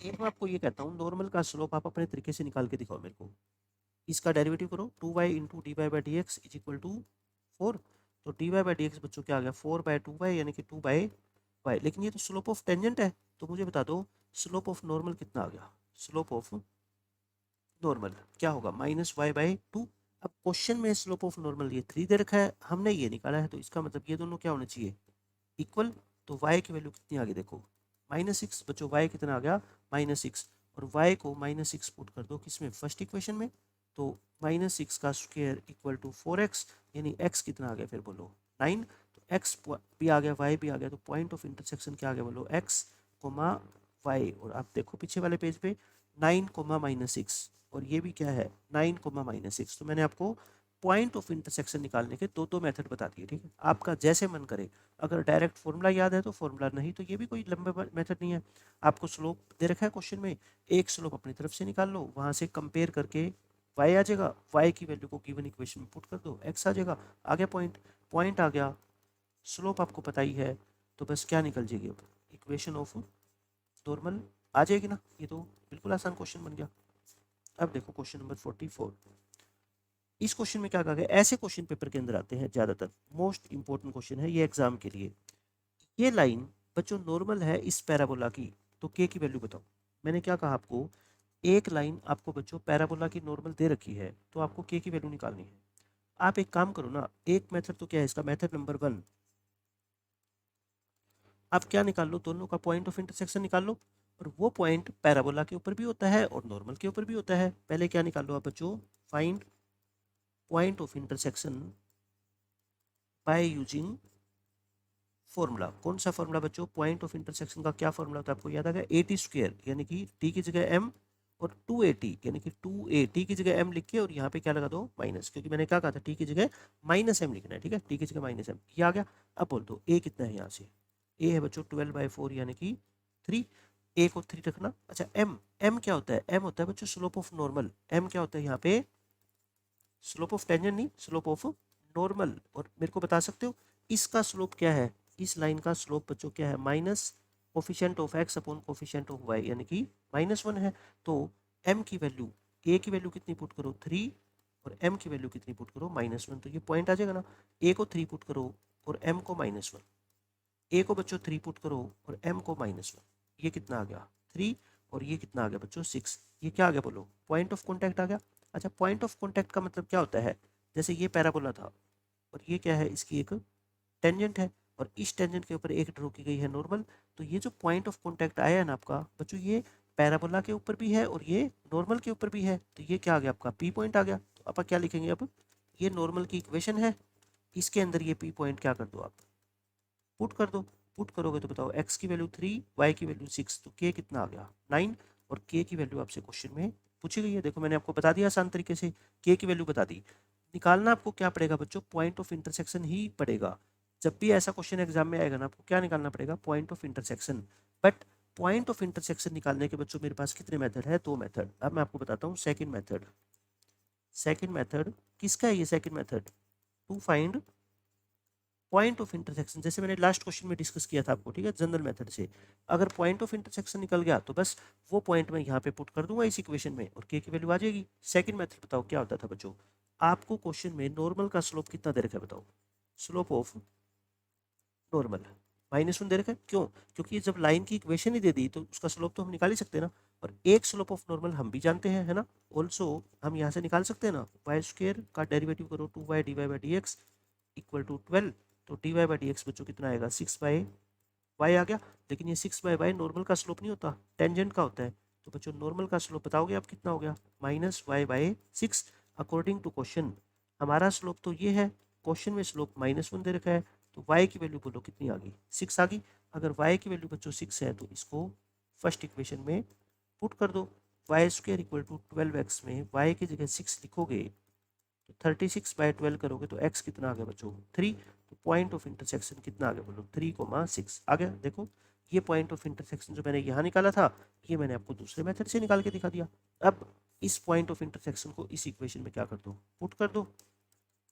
एक मैं आपको ये कहता हूँ, नॉर्मल का स्लोप आप अपने तरीके से निकाल के दिखाओ मेरे को। इसका डेरिवेटिव करो, 2y into D Y by D X is equal to 4। तो D Y by D X बच्चों क्या आ गया, 4/2y, यानी कि 2/y। लेकिन ये तो स्लोप ऑफ टेंजेंट है, तो मुझे बता दो स्लोप ऑफ नॉर्मल कितना आ गया। स्लोप ऑफ नॉर्मल क्या होगा, -y/2। अब क्वेश्चन में स्लोप ऑफ नॉर्मल ये 3 दे रखा है, हमने ये निकाला है, तो इसका मतलब ये दोनों क्या होने चाहिए, इक्वल। तो y की वैल्यू कितनी आ गई देखो, -6 बच्चों, y कितना आ गया, -6। और y को -6 पुट कर दो किसमें, फर्स्ट इक्वेशन में। तो -6 का स्क्वायर इक्वल टू 4x, यानी x कितना आ गया फिर बोलो, 9। तो x भी आ गया, y भी आ गया, तो पॉइंट ऑफ इंटरसेक्शन क्या आ गया बोलो, x, y। और आप देखो पीछे वाले पेज पे 9, -6, और ये भी क्या है 9, -6। तो मैंने आपको पॉइंट ऑफ इंटरसेक्शन निकालने के दो मेथड बता दिए, ठीक है। आपका जैसे मन करे, अगर डायरेक्ट फॉर्मूला याद है तो फॉर्मूला, नहीं तो ये भी कोई लंबे मेथड नहीं है। आपको स्लोप दे रखा है क्वेश्चन में, एक स्लोप अपनी तरफ से निकाल लो, वहां से कंपेयर करके y आ जाएगा, y की वैल्यू को गिवन इक्वेशन में पुट कर दो, x आ जाएगा, आ गया पॉइंट, पॉइंट आ गया, स्लोप आपको पता ही है, तो बस क्या निकल जाएगी अब, इक्वेशन ऑफ नॉर्मल आ जाएगी ना। ये तो बिल्कुल आसान क्वेश्चन बन गया। अब देखो क्वेश्चन नंबर 44। इस क्वेश्चन में क्या कहा गया, ऐसे क्वेश्चन पेपर के अंदर आते हैं ज्यादातर, मोस्ट इंपॉर्टेंट क्वेश्चन है ये एग्जाम के लिए। ये लाइन बच्चों नॉर्मल है इस पैराबोला की, तो के की वैल्यू बताओ। मैंने क्या कहा आपको, एक लाइन आपको बच्चों पैराबोला की नॉर्मल दे रखी है, तो आपको के की वैल्यू निकालनी है। आप एक काम करो ना, एक मेथड तो क्या है इसका, मेथड नंबर 1, आप क्या निकाल लो, दोनों का पॉइंट ऑफ इंटरसेक्शन निकाल लो। और वो पॉइंट पैराबोला के ऊपर भी होता है और नॉर्मल के ऊपर भी होता है। पहले क्या निकाल लो आप बच्चों, find point of intersection by using formula. कौन सा फॉर्मूला बच्चों, पॉइंट ऑफ इंटरसेक्शन का क्या फॉर्मूला होता है आपको याद आ गया, ए टी स्क्वायर, यानी कि टी की जगह एम, और 2at, यानी कि 2a, टी की जगह एम लिख के और यहाँ पे क्या लगा दो माइनस, क्योंकि मैंने क्या कहा था टी की जगह -m लिखना है, ठीक है, टी की जगह -m, ये आ गया। अब बोल दो ए कितना है, यहाँ से ए है बच्चों 12/4, यानी कि 3, ए को 3 रखना। अच्छा एम, एम क्या होता है, एम होता है बच्चों स्लोप ऑफ नॉर्मल। एम क्या होता है यहाँ पे, स्लोप ऑफ टेंजेंट नहीं, स्लोप ऑफ नॉर्मल। और मेरे को बता सकते हो इसका स्लोप क्या है, इस लाइन का स्लोप बच्चों क्या है, minus coefficient of X upon coefficient of Y, यानी कि -1 है। तो m की वैल्यू, a की वैल्यू कितनी पुट करो 3, और m की वैल्यू कितनी पुट करो -1, तो ये पॉइंट आ जाएगा ना। a को 3 पुट करो और m को -1, a को बच्चों 3 पुट करो और m को -1, ये कितना आ गया 3, और ये कितना आ गया बच्चों 6। ये क्या आ गया बोलो, पॉइंट ऑफ कॉन्टैक्ट आ गया। अच्छा पॉइंट ऑफ कॉन्टैक्ट का मतलब क्या होता है, जैसे ये पैराबोला था और ये क्या है, इसकी एक टेंजेंट है, और इस टेंजेंट के ऊपर एक ड्रॉ की गई है नॉर्मल। तो ये जो पॉइंट ऑफ कॉन्टैक्ट आया है ना आपका बच्चों, ये पैराबोला के ऊपर भी है और ये नॉर्मल के ऊपर भी है, तो ये क्या आ गया आपका पी पॉइंट आ गया। तो आप क्या लिखेंगे अब, ये नॉर्मल की इक्वेशन है, इसके अंदर ये पी पॉइंट क्या कर दो आप, पुट कर दो। पुट करोगे तो बताओ x की वैल्यू 3, y की वैल्यू 6, तो k कितना आ गया 9, और k की वैल्यू आपसे क्वेश्चन में पूछी गई है। देखो मैंने आपको बता दिया आसान तरीके से, k की वैल्यू बता दी। निकालना आपको क्या पड़ेगा बच्चों, पॉइंट ऑफ इंटरसेक्शन ही पड़ेगा। जब भी ऐसा क्वेश्चन एग्जाम में आएगा ना, आपको क्या निकालना पड़ेगा, point of intersection. But point of intersection निकालने के बच्चों मेरे पास कितने मेथड है, 2 मेथड। अब मैं आपको बताता हूँ सेकंड मेथड। सेकंड मेथड किसका है, ये second method to find point of intersection, जैसे मैंने लास्ट क्वेश्चन में डिस्कस किया था आपको, ठीक है, जनरल मेथड से। अगर पॉइंट ऑफ इंटरसेक्शन निकल गया तो बस वो पॉइंट मैं यहाँ पे पुट कर दूंगा इस इक्वेशन में, और के की वैल्यू आ जाएगी। सेकंड मेथड बताओ क्या होता था बच्चों, आपको क्वेश्चन में नॉर्मल का स्लोप कितना दे रखा है बताओ, स्लोप ऑफ नॉर्मल -1 दे रखा है, क्यों? क्योंकि जब लाइन की इक्वेशन ही दे दी तो उसका स्लोप तो हम निकाल ही सकते हैं ना, और एक स्लोप ऑफ नॉर्मल हम भी जानते हैं, है ना। ऑल्सो हम यहाँ से निकाल सकते हैं ना, वाई स्क्वायर का डेरिवेटिव करो 2y dy by D X equal to 12, तो dy बाई डी एक्स बच्चों कितना आएगा 6 बाई वाई आ गया। लेकिन ये 6 बाई वाई नॉर्मल का स्लोप नहीं होता, टेंजेंट का होता है। तो बच्चों नॉर्मल का स्लोप बताओगे आप कितना हो गया, -y/6 अकॉर्डिंग टू क्वेश्चन। हमारा स्लोप तो ये है, क्वेश्चन में स्लोप -1 दे रखा है, तो y की वैल्यू बोलो कितनी आ गई, 6 आ गई। अगर y की वैल्यू बच्चों 6 है तो इसको फर्स्ट इक्वेशन में पुट कर दो। Y square equal to 12x में y की जगह 6 लिखोगे तो 36/12 करोगे तो x कितना आ गया बच्चों 3। तो पॉइंट ऑफ इंटरसेक्शन कितना आ गया बोलो 3,6 आ गया। देखो ये पॉइंट ऑफ इंटरसेक्शन जो मैंने यहाँ निकाला था, ये मैंने आपको दूसरे मेथड से निकाल के दिखा दिया। अब इस पॉइंट ऑफ इंटरसेक्शन को इस इक्वेशन में क्या कर दो, पुट कर दो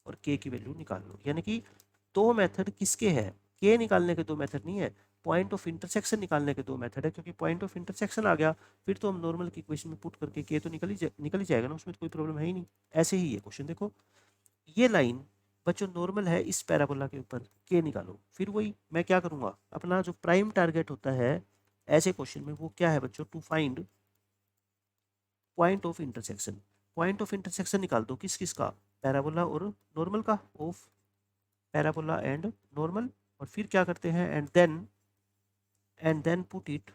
और k की वैल्यू निकाल लो। यानी कि दो मेथड किसके हैं, k निकालने के दो मेथड नहीं है, पॉइंट ऑफ इंटरसेक्शन निकालने के दो मेथड है। क्योंकि पॉइंट ऑफ इंटरसेक्शन आ गया फिर तो हम नॉर्मल की इक्वेशन में पुट करके k तो निकल ही जाएगा ना, उसमें तो कोई प्रॉब्लम है ही नहीं। ऐसे ही ये क्वेश्चन देखो, ये लाइन बच्चों नॉर्मल है इस पैराबोला के ऊपर, के निकालो। फिर वही मैं क्या करूंगा, अपना जो प्राइम टारगेट होता है ऐसे क्वेश्चन में वो क्या है बच्चों, to find point of intersection. Point of intersection निकाल दो किस किस का, पैराबोला और नॉर्मल का, ऑफ पैराबोला एंड नॉर्मल। और फिर क्या करते हैं, and then put it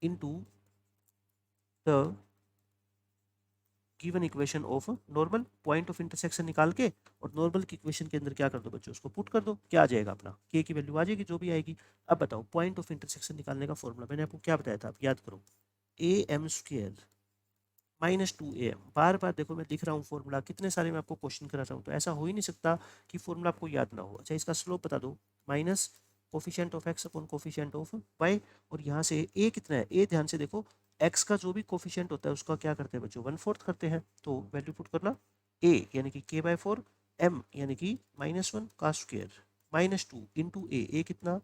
into the given equation of normal. Point of intersection निकाल के और नॉर्मल की इक्वेशन के अंदर क्या कर दो बच्चों, उसको पुट कर दो, क्या आ जाएगा अपना k की वैल्यू आ जाएगी जो भी आएगी। अब बताओ पॉइंट ऑफ इंटरसेक्शन निकालने का फॉर्मूला मैंने आपको क्या बताया था, आप याद करो, am² -2am। बार बार देखो मैं लिख रहा हूँ फॉर्मूला, कितने सारे मैं आपको क्वेश्चन करा रहा हूँ, तो ऐसा हो ही नहीं सकता कि फॉर्मूला आपको याद ना हो। अच्छा इसका स्लोप बता दो, minus coefficient of x upon coefficient of y। और यहाँ से a कितना है, a ध्यान से देखो, x का जो भी कोफिशिएंट होता है उसका क्या करते हैं बच्चों 1/4 करते हैं। तो वैल्यू पुट करना a यानी कि k/4, m यानी कि -1 का स्क्वायर, -2 इंटू a कितना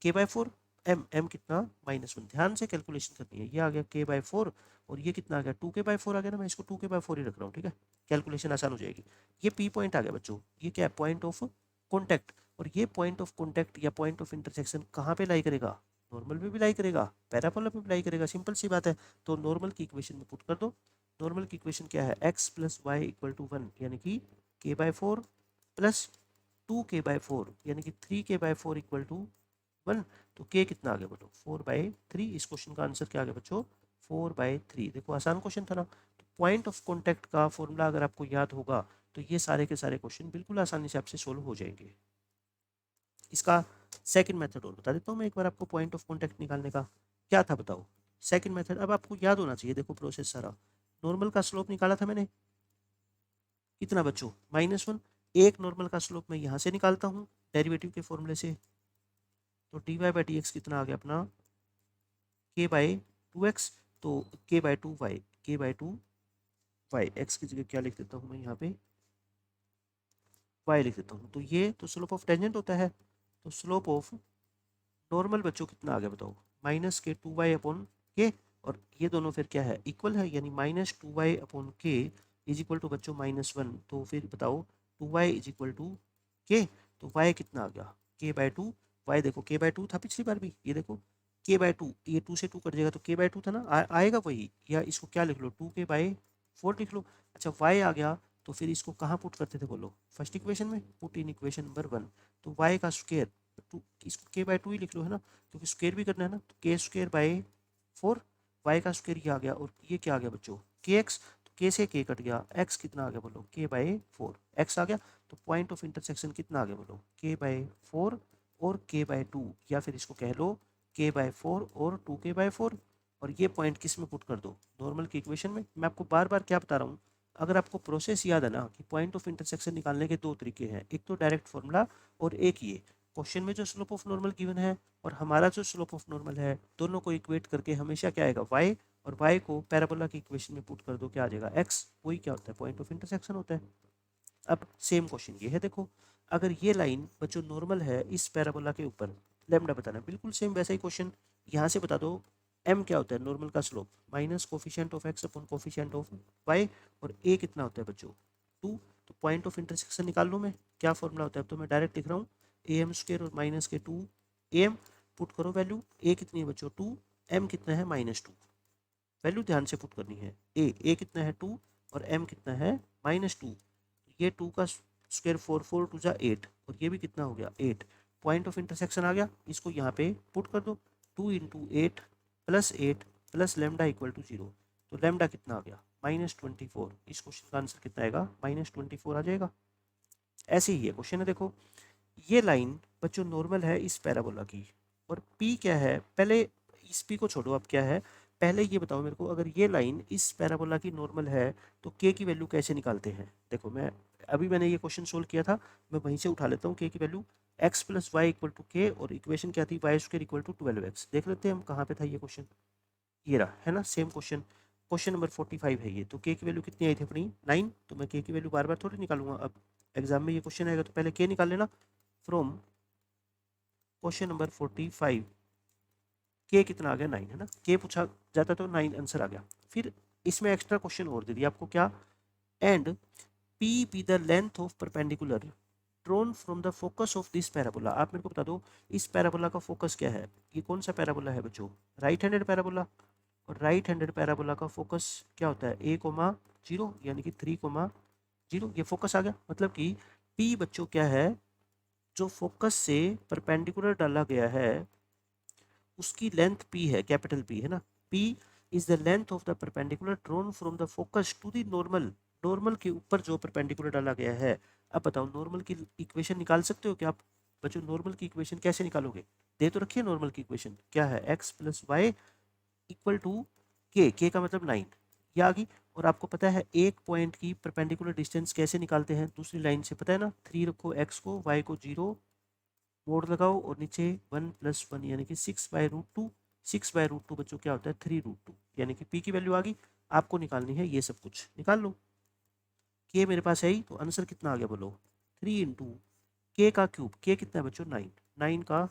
k/4, m कितना -1। ध्यान से कैलकुलेशन करनी है, ये आ गया k/4 और ये कितना आ गया 2k/4 आ गया ना, मैं इसको 2k/4 ही रख रहा हूँ, ठीक है, कैलकुलेशन आसान हो जाएगी। ये p पॉइंट आ गया बच्चों, ये क्या है, पॉइंट ऑफ कॉन्टैक्ट। और ये पॉइंट ऑफ कॉन्टैक्ट या पॉइंट ऑफ इंटरसेक्शन कहाँ पे लाई करेगा, नॉर्मल में भी लाई करेगा, पैराबोला में भी लाई करेगा, सिंपल सी बात है। तो नॉर्मल की इक्वेशन में पुट कर दो। नॉर्मल की इक्वेशन क्या है, x + y = 1 यानी कि k/4 प्लस 2k/4 यानी कि 3k/4 = 1। तो k कितना आ गया बोलो 4/3। इस क्वेश्चन का आंसर क्या आ गया बच्चों 4/3। देखो आसान क्वेश्चन था ना। तो पॉइंट ऑफ कॉन्टैक्ट का फॉर्मूला अगर आपको याद होगा तो ये सारे के सारे क्वेश्चन बिल्कुल आसानी से आपसे सोल्व हो जाएंगे। इसका सेकंड मेथड और बता देता हूँ मैं एक बार आपको, पॉइंट ऑफ कॉन्टैक्ट निकालने का क्या था बताओ। सेकंड मेथड अब आपको याद होना चाहिए, देखो प्रोसेस सारा। नॉर्मल का स्लोप निकाला था मैंने, कितना बच्चों -1। एक नॉर्मल का स्लोप मैं यहाँ से निकालता हूँ डेरिवेटिव के फॉर्मूले से, तो dy/dx कितना आ गया अपना k/2x, तो k/2y, k/2y, x की जगह क्या लिख देता हूँ मैं यहाँ पे y लिख देता हूँ। तो ये तो स्लोप ऑफ टेंजेंट होता है, तो स्लोप ऑफ नॉर्मल बच्चों कितना आ गया बताओ -k2y/k। और ये दोनों फिर क्या है, इक्वल है, यानी -2y/k इज इक्वल टू बच्चों -1। तो फिर बताओ 2y is equal to k। तो y कितना आ गया k/2। y देखो k/2 था पिछली बार भी, ये देखो k/2, ये 2 से 2 कट जाएगा तो k/2 था ना, आएगा वही, या इसको क्या लिख लो 2k/4 लिख लो। अच्छा y आ गया तो फिर इसको कहाँ पुट करते थे बोलो, फर्स्ट इक्वेशन में, पुट इन इक्वेशन नंबर 1। तो y का स्क्वायर, टू इसको k/2 ही लिख लो है ना, क्योंकि स्क्वायर भी करना है ना, तो k²/4, y का स्क्वायर ये आ गया, और ये क्या आ गया बच्चों kx। तो k से k कट गया, x कितना आ गया बोलो k/4, x आ गया। तो पॉइंट ऑफ इंटरसेक्शन कितना आ गया बोलो k/4 और k/2, या फिर इसको कह लो k/4 और 2k/4। और ये पॉइंट किस में पुट कर दो, नॉर्मल की इक्वेशन में। मैं आपको बार बार क्या बता रहा हूँ, अगर आपको प्रोसेस याद है ना कि पॉइंट ऑफ इंटरसेक्शन निकालने के दो तरीके हैं, एक तो डायरेक्ट फॉर्मूला और एक ये क्वेश्चन में जो स्लोप ऑफ नॉर्मल गिवन है और हमारा जो स्लोप ऑफ नॉर्मल है, दोनों को इक्वेट करके हमेशा क्या आएगा y, और y को पैराबोला की इक्वेशन में पुट कर दो, क्या आ जाएगा x। वही क्या होता है, पॉइंट ऑफ इंटरसेक्शन होता है। अब सेम क्वेश्चन ये है, देखो अगर ये लाइन बच्चों नॉर्मल है इस पैराबोला के ऊपर, लैम्डा बताना, बिल्कुल सेम वैसा ही क्वेश्चन। यहाँ से बता दो m क्या होता है, नॉर्मल का slope minus coefficient of x upon coefficient of y, और a कितना होता है बच्चों 2। तो पॉइंट ऑफ इंटरसेक्शन निकाल लूँ मैं, क्या फॉर्मूला होता है, अब तो मैं डायरेक्ट लिख रहा हूँ am² और -2 एम पुट करो वैल्यू, ए कितनी है बच्चों 2, एम कितना है -2, वैल्यू ध्यान से पुट करनी है। ए कितना है 2 और एम कितना है -2, ये 2 का स्क्वायर 4 4 टू जा 8 और ये भी कितना हो गया 8, पॉइंट ऑफ इंटरसेक्शन आ गया, इसको यहाँ पे पुट कर दो 2 into 8 plus 8 plus lambda equal to 0, तो लेमडा कितना आ गया -24, इस क्वेश्चन का आंसर कितना आएगा -24 आ जाएगा। ऐसे ही ये क्वेश्चन है देखो, ये लाइन बच्चों नॉर्मल है इस पैराबोला की, और पी क्या है, पहले इस पी को छोड़ो, अब क्या है पहले ये बताओ मेरे को, अगर ये लाइन इस पैराबोला की नॉर्मल है तो के की वैल्यू कैसे निकालते हैं। देखो मैंने ये क्वेश्चन सोल्व किया था, मैं वहीं से उठा लेता हूँ के की value, x plus Y equal to K, और इक्वेशन क्या थी Y square equal to 12x। देख लेते हैं हम कहाँ पे था ये क्वेश्चन, ये रहा है ना सेम क्वेश्चन, क्वेश्चन नंबर 45 है ये। तो के की वैल्यू कितनी आई थी अपनी 9, तो मैं के की वैल्यू बार बार थोड़ी निकालूंगा, अब एग्जाम में ये क्वेश्चन आएगा तो पहले के निकाल लेना। फ्रॉम क्वेश्चन नंबर 45 के कितना आ गया 9 है ना, के पूछा जाता तो 9 आंसर आ गया। फिर इसमें एक्स्ट्रा क्वेश्चन और दे दिया आपको क्या, and P be the length of perpendicular drawn from the focus of this parabola. आप मेरे को बता दो इस पैराबोला का फोकस क्या है, ये कौन सा पैराबोला है बच्चों, राइट हैंडेड पैराबोला, और राइट हैंडेड पैराबोला का फोकस क्या होता है a,0 यानी कि 3,0, ये फोकस आ गया, मतलब कि p बच्चों क्या है, जो फोकस से परपेंडिकुलर डाला गया है उसकी लेंथ p है, कैपिटल P है ना, p is the length of the perpendicular drawn from the focus to the normal, normal के ऊपर जो परपेंडिकुलर डाला गया है। अब बताओ नॉर्मल की इक्वेशन निकाल सकते हो क्या आप बच्चों, नॉर्मल की इक्वेशन कैसे निकालोगे, दे तो रखिए नॉर्मल की इक्वेशन क्या है, x plus Y equal to K का मतलब 9, ये आ गई। और आपको पता है एक पॉइंट की परपेंडिकुलर डिस्टेंस कैसे निकालते हैं, दूसरी लाइन से, पता है ना, 3 रखो x को, y को 0, मोड़ लगाओ और नीचे 1 प्लस 1 यानी कि 6/√2, 6/√2 बच्चों क्या होता है 3√2, यानी कि p की वैल्यू आ गई। आपको निकालनी है ये सब कुछ, निकाल लो, के मेरे पास है ही, तो आंसर कितना आ गया बोलो 3 इंटू के का क्यूब, के कितना है बच्चों 9, 9 का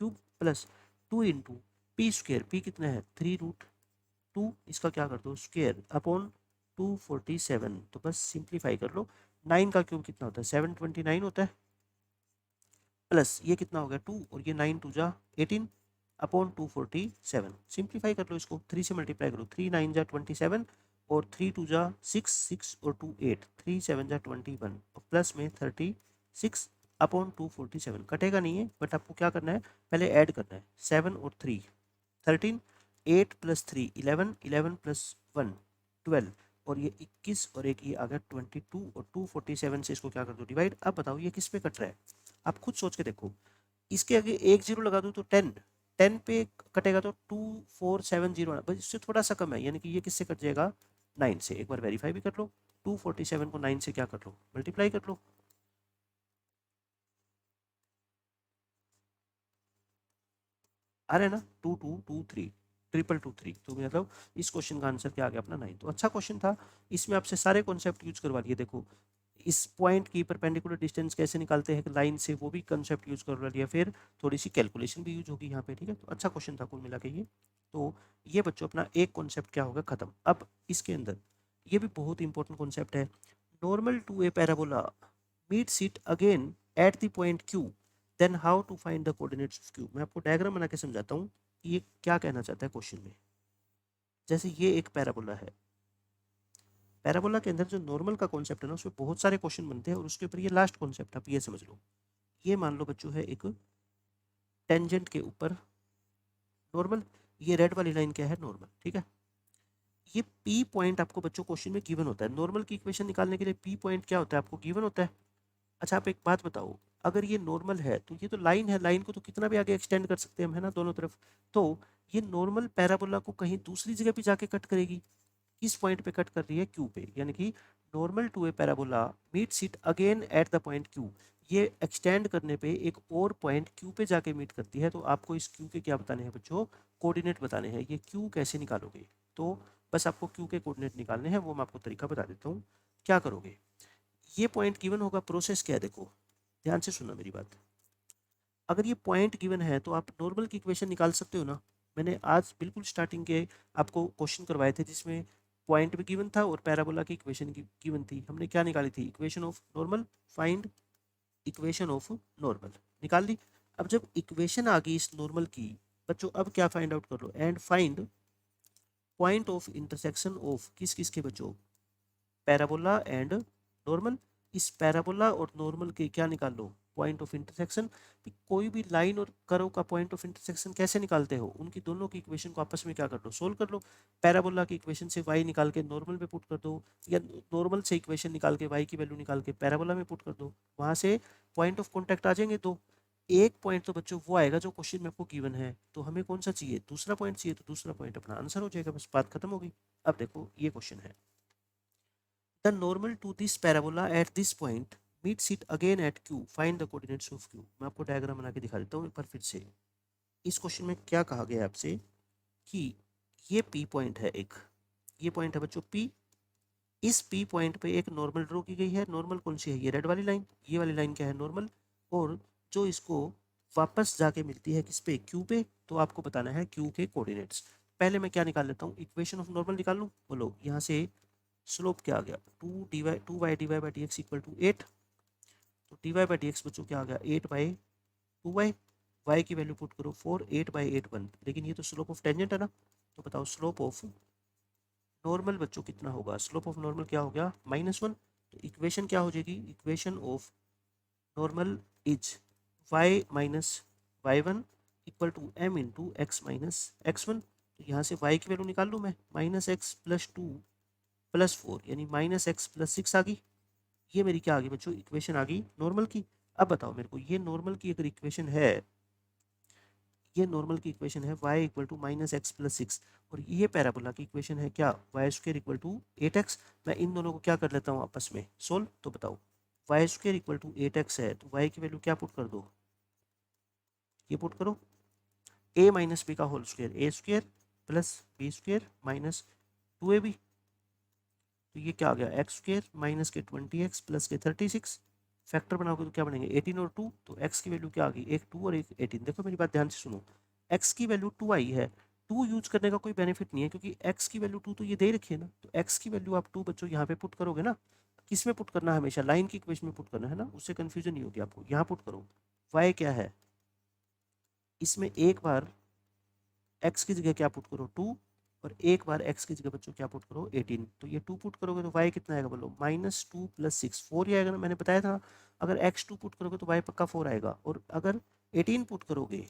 cube plus 2 into P square, P कितना है 3√2, इसका क्या कर दो स्क्वेयर अपॉन 247, तो बस सिंप्लीफाई कर लो, 9 का क्यूब कितना होता है 729 होता है, प्लस ये कितना हो गया 2 और ये 9 टू जा 18 अपॉन 247, सिंप्लीफाई कर लो इसको, 3 से मल्टीप्लाई करो, 3 9 जा 27 और 3 टू जा 6 6 और 2 8, 3 7 जा 21 और प्लस में 36 अपॉन 247, कटेगा नहीं है बट आपको क्या करना है पहले ऐड करना है, 7 और 3 13, 8 प्लस 3 11, 11 प्लस 1 12 और ये 21 और एक ये आ गया 22 और 247 से इसको क्या कर दो डिवाइड। अब बताओ ये किस पे कट रहा है, आप खुद सोच के देखो, इसके आगे एक जीरो लगा दूं तो 10, 10 पे कटेगा तो 2470, बस इससे थोड़ा सा कम है, यानी कि ये किससे कट जाएगा 9 से, एक बार वेरीफाई भी कर लो, 247 को 9 से क्या कर लो मल्टीप्लाई कर लो, आ रहा है ना 2223 222 तो मतलब इस क्वेश्चन का आंसर क्या आ गया अपना 9। तो अच्छा क्वेश्चन था, इसमें आपसे सारे कॉन्सेप्ट यूज करवा लिए, देखो इस पॉइंट की परपेंडिकुलर डिस्टेंस कैसे निकालते हैं लाइन से, वो भी कंसेप्ट यूज करवा लिया, फिर थोड़ी सी कैलकुलेशन भी यूज होगी यहाँ पे, ठीक है। तो अच्छा क्वेश्चन था कुल मिला के ये। तो ये बच्चों अपना एक कॉन्सेप्ट क्या होगा खत्म। अब इसके अंदर ये भी बहुत इंपॉर्टेंट कॉन्सेप्ट है, normal to a parabola meets it again at the point Q, then how to find the coordinates of Q. मैं आपको डायग्राम बना के समझाता हूँ कि ये क्या कहना चाहता है क्वेश्चन में। जैसे ये एक पैराबोला है, पैराबोला के अंदर जो नॉर्मल का कॉन्सेप्ट है ना उसमें बहुत सारे क्वेश्चन बनते हैं और उसके ऊपर ये लास्ट कॉन्सेप्ट आप ये समझ लो, ये मान लो बच्चों है एक टेंजेंट के ऊपर नॉर्मल, ये रेड वाली लाइन क्या है नॉर्मल, ठीक है। ये पी पॉइंट आपको बच्चों क्वेश्चन में गिवन होता है, नॉर्मल की इक्वेशन निकालने के लिए पी पॉइंट क्या होता है आपको गिवन होता है। अच्छा आप एक बात बताओ, अगर ये नॉर्मल है तो ये तो लाइन है, लाइन को तो कितना भी आगे एक्सटेंड कर सकते हैं हम, है ना, दोनों तरफ। तो ये नॉर्मल पैराबोला को कहीं दूसरी जगह भी जाके कट करेगी, किस पॉइंट पे कट कर रही है क्यू पे, यानी कि normal to a parabola meets it again at the point Q, ये एक्सटेंड करने पे एक और पॉइंट क्यू पे जाके मीट करती है। तो आपको इस क्यू के क्या बताने हैं बच्चों, कोऑर्डिनेट बताने हैं। ये क्यू कैसे निकालोगे, तो बस आपको क्यू के कोऑर्डिनेट निकालने हैं, वो मैं आपको तरीका बता देता हूँ। क्या करोगे, ये पॉइंट गिवन होगा, प्रोसेस क्या है देखो ध्यान से सुनना मेरी बात। अगर ये पॉइंट गिवन है तो आप नॉर्मल की इक्वेशन निकाल सकते हो ना। मैंने आज बिल्कुल स्टार्टिंग के आपको क्वेश्चन करवाए थे जिसमें पॉइंट भी गिवन था और पैराबोला की इक्वेशन गिवन थी, हमने क्या निकाली थी, equation of normal, find equation of normal, निकाल ली। अब जब इक्वेशन आ गई इस नॉर्मल की, बच्चों अब क्या फाइंड आउट कर लो, and find point of intersection of किस किस के बच्चों, पैराबोला एंड नॉर्मल। इस पैराबोला और नॉर्मल के क्या निकाल लो, पॉइंट ऑफ इंटरसेक्शन। कोई भी लाइन और कर्व का पॉइंट ऑफ इंटरसेक्शन कैसे निकालते हो, उनकी दोनों की इक्वेशन को आपस में क्या कर लो, सोल्व कर लो। पैराबोला की इक्वेशन से y निकाल के नॉर्मल में पुट कर दो, या नॉर्मल से इक्वेशन निकाल के y की वैल्यू निकाल के पैराबोला में पुट कर दो, वहां से पॉइंट ऑफ कॉन्टैक्ट आ जाएंगे दो। एक पॉइंट तो बच्चों वो आएगा जो क्वेश्चन में आपको गिवन है, तो हमें कौन सा चाहिए, दूसरा पॉइंट चाहिए, तो दूसरा पॉइंट अपना आंसर हो जाएगा, बस बात खत्म हो गई। अब देखो ये क्वेश्चन है, the normal to this parabola at this point meets it again at q, find the coordinates of q। मैं आपको डायग्राम बना के दिखा देता हूँ एक बार फिर से। इस क्वेश्चन में क्या कहा गया है आपसे कि ये p पॉइंट है एक, ये पॉइंट है बच्चों p। इस p पॉइंट पे एक नॉर्मल ड्रॉ की गई है। नॉर्मल कौन सी है, ये रेड वाली लाइन, ये वाली लाइन क्या है नॉर्मल। और जो इसको वापस जाके मिलती है किस पे, q पे, तो आपको बताना है q के कोऑर्डिनेट्स। पहले मैं क्या निकाल लेता हूँ, इक्वेशन ऑफ नॉर्मल निकाल लूँ, बोलो यहाँ से स्लोप क्या आ गया, 2y/dx इक्वल टू 8। तो dy/dx बच्चों क्या आ गया, 8/2y। y की वैल्यू पुट करो 4, 8/8 1। लेकिन ये तो स्लोप ऑफ टेंजेंट है ना, तो बताओ स्लोप ऑफ नॉर्मल बच्चों कितना होगा, स्लोप ऑफ नॉर्मल क्या हो गया, -1। तो इक्वेशन क्या हो जाएगी, equation of normal is y minus y1 equal to m into x minus x1। तो यहाँ से y की वैल्यू निकाल लूँ मैं, -x+2 +4 यानी -x+6 आ गई। ये मेरी क्या आ गई बच्चों, इक्वेशन आ गई नॉर्मल की। अब बताओ मेरे को, ये नॉर्मल की अगर इक्वेशन है, ये नॉर्मल की इक्वेशन है y इक्वल टू -x+6, और ये पैराबोला की इक्वेशन है क्या, y² इक्वल टू 8x। मैं इन दोनों को क्या कर लेता हूँ आपस में सोल्व, तो बताओ y² इक्वल टू 8x है, तो y की वैल्यू क्या पुट कर दो, ये पुट करो a माइनस बी का whole square, a² plus b² minus 2ab। तो ये क्या आ गया, x² माइनस के 20x प्लस के 36। फैक्टर बनाओगे तो क्या बनेंगे, 18 और 2। तो x की वैल्यू क्या आ गई, एक 2 और एक 18। देखो मेरी बात ध्यान से सुनो, x की वैल्यू 2 आई है, 2 यूज करने का कोई बेनिफिट नहीं है क्योंकि x की वैल्यू 2 तो ये दे रखी है ना। तो x की वैल्यू आप 2 बच्चों यहाँ पे पुट करोगे ना, किस में पुट करना है, हमेशा लाइन की इक्वेशन में पुट करना है ना, उससे कन्फ्यूजन नहीं होगी आपको। यहाँ पुट करो y क्या है, इसमें एक बार x की जगह क्या पुट करो 2, और एक बार x की जगह बच्चों क्या पुट करो 18। तो ये 2 पुट करोगे तो y कितना आएगा बोलो, -2 + 6 4 ही आएगा ना, मैंने बताया था। अगर x 2 पुट करोगे तो y पक्का 4 आएगा, और अगर 18 पुट करोगे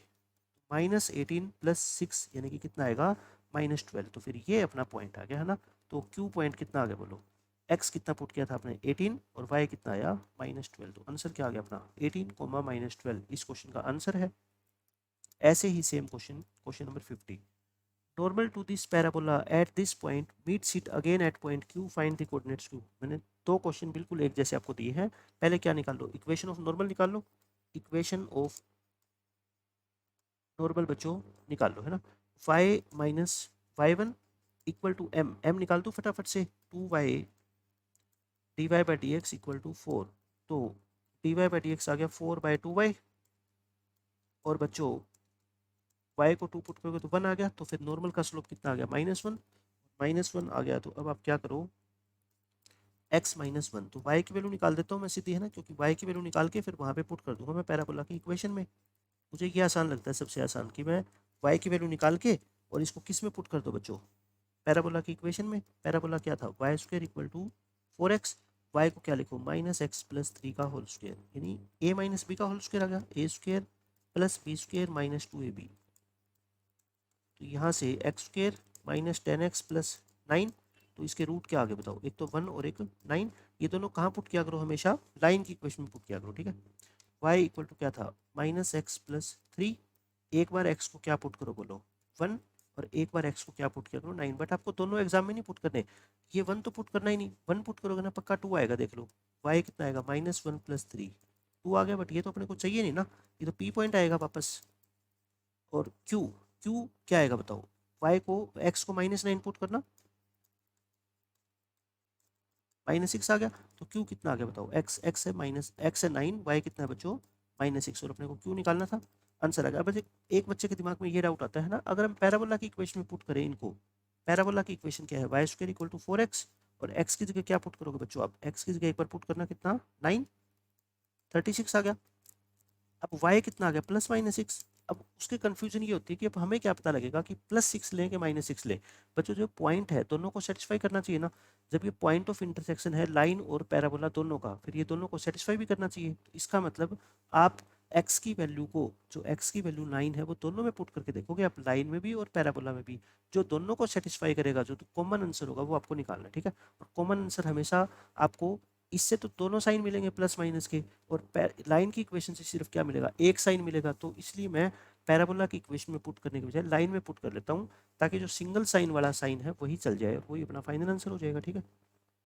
-18 + 6 यानी कि कितना आएगा, -12। तो फिर ये अपना पॉइंट आ गया है ना। तो q पॉइंट कितना आ गया बोलो, x कितना पुट किया था आपने 18, और y कितना आया -12। तो आंसर क्या आ गया अपना 18, -12 इस क्वेश्चन का आंसर है। ऐसे ही same question, question number 50, normal to this parabola at this point meets it again at point q, find the coordinates q। मैंने दो क्वेश्चन बिल्कुल एक जैसे आपको दिए हैं, पहले क्या निकाल लो, इक्वेशन ऑफ नॉर्मल निकाल लो। इक्वेशन ऑफ नॉर्मल बच्चों निकाल लो, है ना। y minus y1 equal to m निकाल दो फटाफट से, 2y dy/dx इक्वल टू 4। तो dy/dx आ गया 4/2y, और बच्चों y को 2 पुट करोगे तो 1 आ गया। तो फिर नॉर्मल का स्लोप कितना आ गया, -1, -1 आ गया। तो अब आप क्या करो, x -1, तो y की वैल्यू निकाल देता हूँ मैं सीधी, है ना, क्योंकि y की वैल्यू निकाल के फिर वहाँ पे पुट कर दूंगा मैं पैराबोला की इक्वेशन में। मुझे ये आसान लगता है सबसे आसान, कि मैं y की वैल्यू निकाल के और इसको किस में पुट कर दो बच्चों, पैराबोला की इक्वेशन में। पैराबोला क्या था, y² equal to 4x, y को क्या लिखो, -x+3 का होल स्क्वायर, यानी a माइनस बी का होल स्क्वायर आ गया, a² plus b² minus 2ab। तो यहाँ से x² -10x प्लस 9। तो इसके रूट क्या आगे बताओ, एक तो 1 और एक 9। ये दोनों कहाँ पुट किया करो, हमेशा लाइन की इक्वेशन में पुट किया करो, ठीक है। y इक्वल टू क्या था, -x+3। एक बार x को क्या पुट करो बोलो 1, और एक बार x को क्या पुट किया करो 9। बट आपको दोनों एग्जाम में नहीं पुट करने, ये 1 तो पुट करना ही नहीं, 1 पुट करोगे ना पक्का 2 आएगा, देख लो y कितना आएगा, -1 + 3 2 आ गया। बट ये तो अपने को चाहिए नहीं ना, ये तो p पॉइंट आएगा वापस। और q क्या आएगा बताओ, y को x को -9 पुट करना, -6 आ गया। तो q कितना आ गया बताओ, x है 9, y कितना है बच्चों -6, और अपने को q निकालना था, आंसर आ गया। अब एक बच्चे के दिमाग में ये डाउट आता है ना, अगर हम पैराबोला की इक्वेशन में पुट करें इनको, पैराबोला की इक्वेशन क्या है, y² इक्वल टू 4x, और x की जगह क्या पुट करोगे बच्चों आप, x की जगह एक बार पुट करना कितना 9, 36 आ गया। अब y कितना आ गया प्लस माइनस सिक्स। अब उसके कंफ्यूजन ये होती है कि अब हमें क्या पता लगेगा कि प्लस सिक्स लें कि माइनस सिक्स लें। बच्चों जो पॉइंट है दोनों को सेटिस्फाई करना चाहिए ना। जब ये पॉइंट ऑफ इंटरसेक्शन है लाइन और पैराबोला दोनों का, फिर ये दोनों को सेटिस्फाई भी करना चाहिए। तो इसका मतलब आप x की वैल्यू को, जो x की वैल्यू 9 है वो दोनों में पुट करके देखोगे आप, लाइन में भी और पैराबोला में भी। जो दोनों को सेटिस्फाई करेगा, जो कॉमन आंसर होगा वो आपको निकालना है, ठीक है। और कॉमन आंसर हमेशा आपको, इससे तो दोनों साइन मिलेंगे प्लस माइनस के, और लाइन की इक्वेशन से सिर्फ क्या मिलेगा, एक साइन मिलेगा। तो इसलिए मैं पैराबोला की इक्वेशन में पुट करने के बजाय लाइन में पुट कर लेता हूँ, ताकि जो सिंगल साइन वाला साइन है वही चल जाए, वही अपना फाइनल आंसर हो जाएगा, ठीक है।